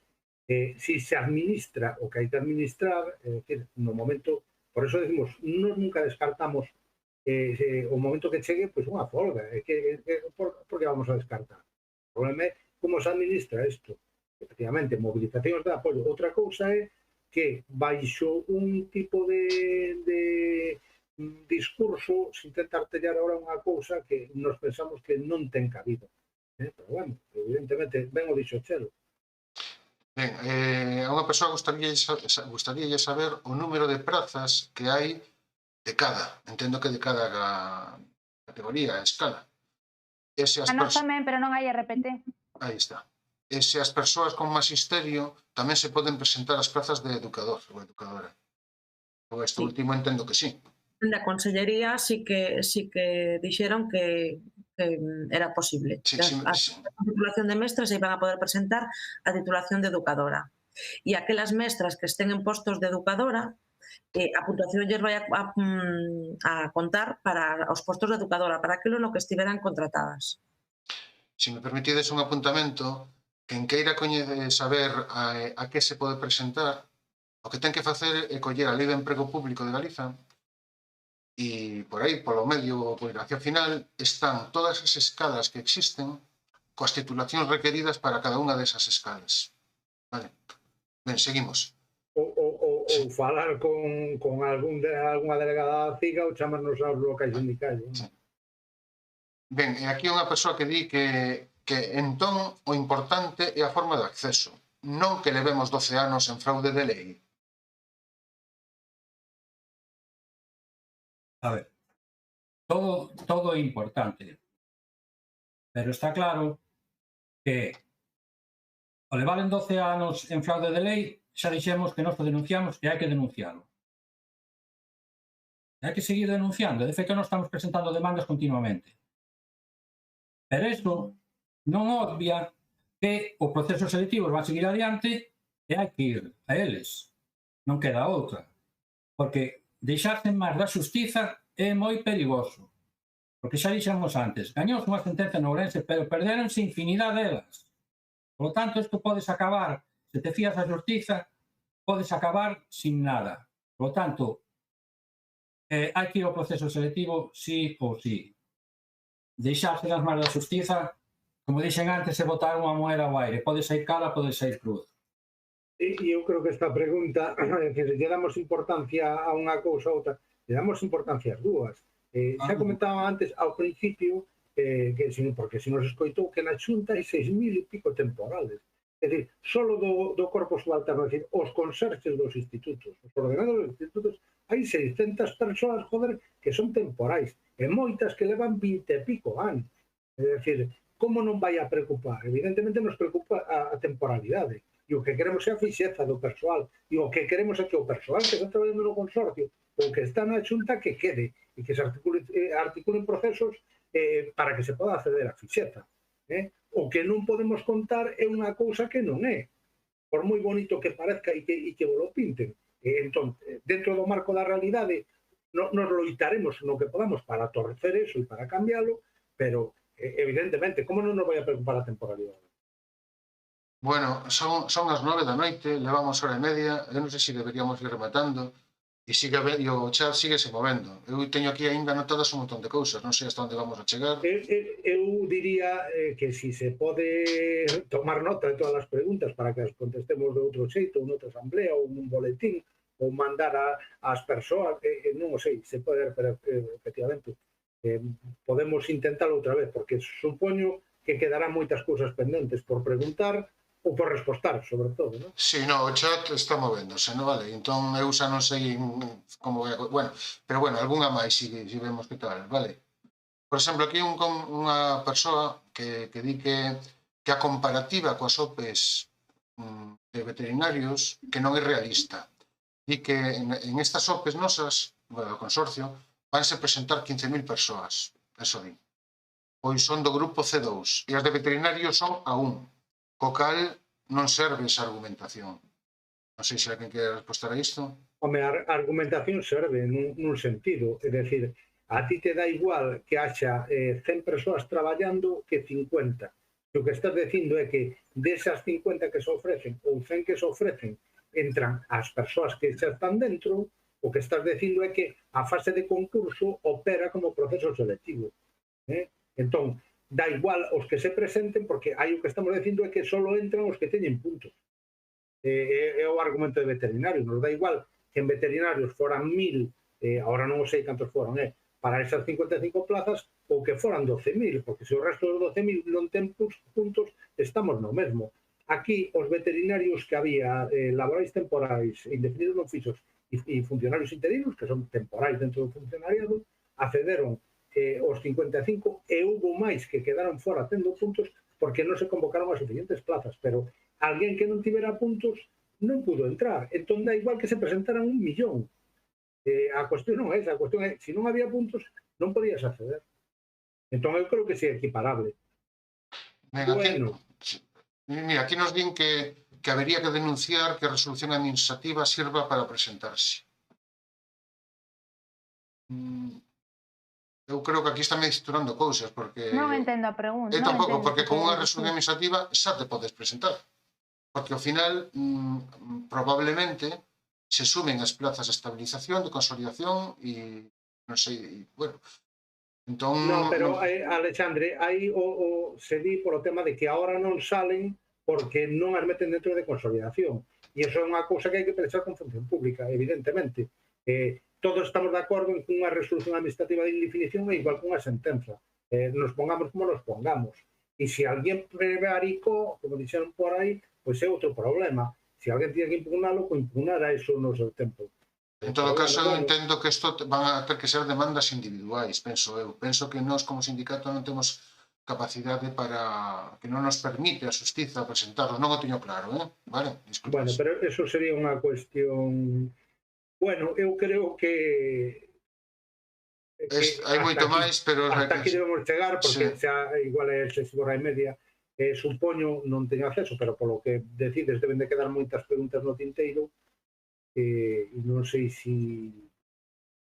Si se administra o que hai que administrar, é dicir, no momento, por eso decimos, non nunca descartamos o momento que chegue, pois unha folga, por que vamos a descartar? O problema é como se administra isto. Efectivamente, movilizacións de apoio. Outra cousa é que baixo un tipo de discurso se intentar tellar ahora unha cousa que nos pensamos que non ten cabido. Pero bueno, evidentemente, ben o dixo Chelo.
Ben, a unha persoa gustaríalle saber o número de prazas que hai de cada, entendo que de cada categoría, escala.
A nós tamén, pero non hai RPT.
Aí está. E se as persoas con magisterio tamén se poden presentar as plazas de educador ou educadora. Ou este último entendo que sí.
Na Consellería sí que dixeron que era posible. A titulación de mestras se iban a poder presentar a titulación de educadora. E aquelas mestras que estén en postos de educadora, a puntuación lles vai a contar para os postos de educadora, para aquilo no que estiveran contratadas.
Se me permitides un apuntamento, quen queira saber a que se pode presentar, o que ten que facer é coller a Lei de Emprego Público de Galiza e por aí, polo medio, por hacia final, están todas as escalas que existen coas titulacións requeridas para cada unha desas escalas. Vale. Ben, seguimos.
Ou falar con algunha delegada da CIGA ou chamarnos aos locais sindicais.
Ben, e aquí unha persoa que di que entón o importante é a forma de acceso, non que levemos 12 anos en fraude de lei.
A ver, todo é importante, pero está claro que ao levaren 12 anos en fraude de lei, xa dixemos que nós o denunciamos e hai que denunciarlo. E hai que seguir denunciando, de feito nós estamos presentando demandas continuamente. Pero isto non obvia que o proceso selectivo va a seguir adiante e hai que ir a eles. Non queda outra. Porque deixarse en máis da xustiza é moi perigoso. Porque xa dixemos antes, gañouse unha sentencia no Ourense, pero perderonse infinidade delas. Por lo tanto, isto podes acabar, se te fías a xustiza, podes acabar sin nada. Por lo tanto, hai que ir ao proceso selectivo sí ou sí. Deixarse nas máis da xustiza, como dixen antes, é botar unha moeda ao aire. Pode ser cala, pode ser cruz.
E eu creo que esta pregunta, que lle damos importancia a unha cousa ou outra, lle damos importancia ás dúas. Xa comentaba antes, ao principio, porque se nos escoitou que na Xunta hai 6.000 e pico temporales. É dicir, solo do corpo subalterno, é dicir, os conserxes dos institutos, os ordenados dos institutos, hai 600 persoas, joder, que son temporais, e moitas que levan 20 e pico anos. É dicir, como non vai a preocupar? Evidentemente nos preocupa a temporalidade, e o que queremos é a fixeza do persoal, e o que queremos é que o persoal que está traballando no consorcio ou que está na xunta que quede, e que se articulen procesos para que se poda acceder a fixeza. O que non podemos contar é unha cousa que non é, por moi bonito que parezca e que vos lo pinten. Entón, dentro do marco da realidade, nos loitaremos no que podamos para torcer eso e para cambiarlo, pero evidentemente, como non nos vai a preocupar a temporalidade?
Bueno, son as 9 da noite, levamos hora e media, eu non sei se deberíamos ir rematando, e o chat sigue se movendo. Eu teño aquí aínda anotadas un montón de cousas, non sei hasta onde vamos a chegar.
Eu diría que si se pode tomar nota de todas as preguntas para que as contestemos de outro xeito, noutra asamblea ou nun boletín, ou mandar ás persoas, non o sei, se pode, pero efectivamente podemos intentarlo outra vez, porque supoño que quedarán moitas cousas pendentes por preguntar ou por respostar, sobre todo, non?
Sí, no, o chat está movéndose, non vale? Entón, eu xa non sei como vai a... Bueno, pero bueno, algunha máis, si vemos que tal, vale? Por exemplo, aquí unha persoa que di que a comparativa coas OPEs de veterinarios que non é realista. Di que en estas OPEs nosas, do consorcio, vanse presentar 15.000 persoas, eso di. Pois son do grupo C2, e as de veterinarios son a 1. Co cal non serve esa argumentación. Non sei se alguén quere respostar a isto.
Home, a argumentación serve nun sentido, é dicir, a ti te dá igual que haxa 100 persoas traballando que 50. O que estás dicindo é que desas 50 que se ofrecen ou 100 que se ofrecen entran as persoas que xa están dentro, o que estás dicindo é que a fase de concurso opera como proceso selectivo. Entón, dá igual os que se presenten, porque aí o que estamos dicindo é que só entran os que teñen puntos. É o argumento de veterinarios. Nos dá igual que en veterinarios foran 1.000, agora non sei cantos foron, para esas 55 plazas, ou que foran 12.000, porque se o resto dos 12.000 non ten puntos, estamos no mesmo. Aquí, os veterinarios que había, laborais temporais, indefinidos non fixos, e funcionarios interinos, que son temporais dentro do funcionariado, accederon os 55 e hubo máis que quedaron fora tendo puntos porque non se convocaron as suficientes plazas, pero alguén que non tivera puntos non pudo entrar. Entón dá igual que se presentaran 1 millón. A cuestión non é esa, a cuestión é se non había puntos non podías acceder. Entón eu creo que é equiparable.
Bueno. Mira, aquí nos din que habería que denunciar que a resolución administrativa sirva para presentarse. Eu creo que aquí está mesturando cousas, porque...
Non entendo a pregunta.
Eu tampouco, porque con unha resolución administrativa xa te podes presentar. Porque ao final, probablemente, se sumen as plazas de estabilización, de consolidación e, non sei, bueno... Entón...
Non, pero, Alexandre, aí se di por o tema de que agora non salen porque non as meten dentro de consolidación. E iso é unha cousa que hai que pensar con función pública, evidentemente. Todos estamos de acordo en que unha resolución administrativa de indefinición é igual que unha sentenza. Nos pongamos como nos pongamos. E se alguén prevaricou, como dixeron por aí, pois é outro problema. Se alguén tiene que impugnalo, pois impugnará iso no seu tempo.
En todo caso, eu entendo que isto van a ter que ser demandas individuais, penso eu. Penso que nós, como sindicato, non temos capacidade para que non nos permite a xustiza presentarlo. Non o teño claro, vale?
Bueno, pero eso sería unha cuestión... Bueno, eu creo que
hai moito máis, pero...
Hasta aquí debemos chegar, porque xa igual é excesivo hora e media. Supoño, non teño acceso, pero polo que decides deben de quedar moitas preguntas no tinteiro, e non sei se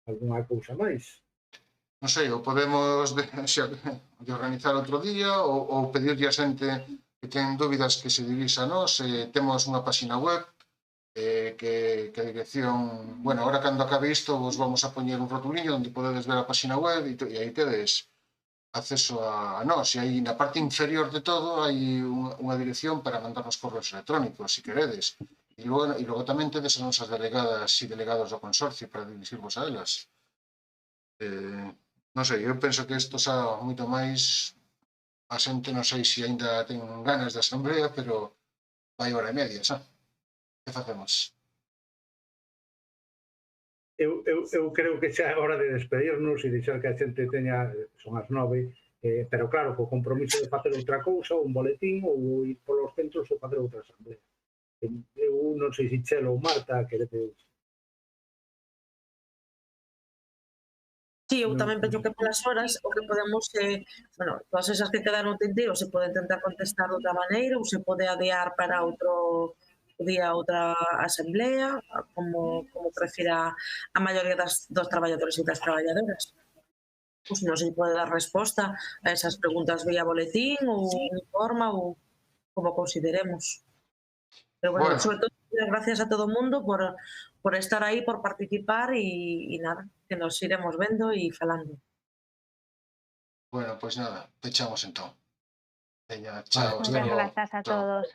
algunha cousa máis.
Non sei, ou podemos de organizar outro día, ou pedirlle a xente que ten dúbidas que se dirixa a nós. Temos unha página web, que a dirección... Bueno, ahora cando acabe isto vos vamos a poñer un rotuliño onde podedes ver a página web e aí tedes acceso a nós. E aí na parte inferior de todo hai unha dirección para mandarnos correos electrónicos, se queredes. E logo tamén tedes as nosas delegadas e delegados do consorcio para dirixirvos a elas. Non sei, eu penso que isto xa moito máis... A xente non sei se ainda ten ganas de asamblea, pero vai hora e media, xa. ¿Qué hacemos?
eu creo que xa é hora de despedirnos e deixar que a xente teña, son as 9, pero claro, co compromiso de facer outra cousa, un boletín ou ir polos centros ou facer outra asamblea. Eu non sei se Chelo ou Marta queredes...
Sí, eu tamén penso que polas horas o que podemos, bueno, todas esas que quedan no tinteiro se pode tentar contestar de outra maneira ou se pode adiar para outro día outra asamblea, como prefira a maioría dos traballadores e das traballadoras. Pois non se pode dar resposta a esas preguntas vía boletín ou informa ou como consideremos. Pero bueno, sobre todo, gracias a todo o mundo por estar aí, por participar e nada, que nos iremos vendo e falando.
Bueno, pois nada, pechamos entón. Veña, chao.
Muchas gracias a todos.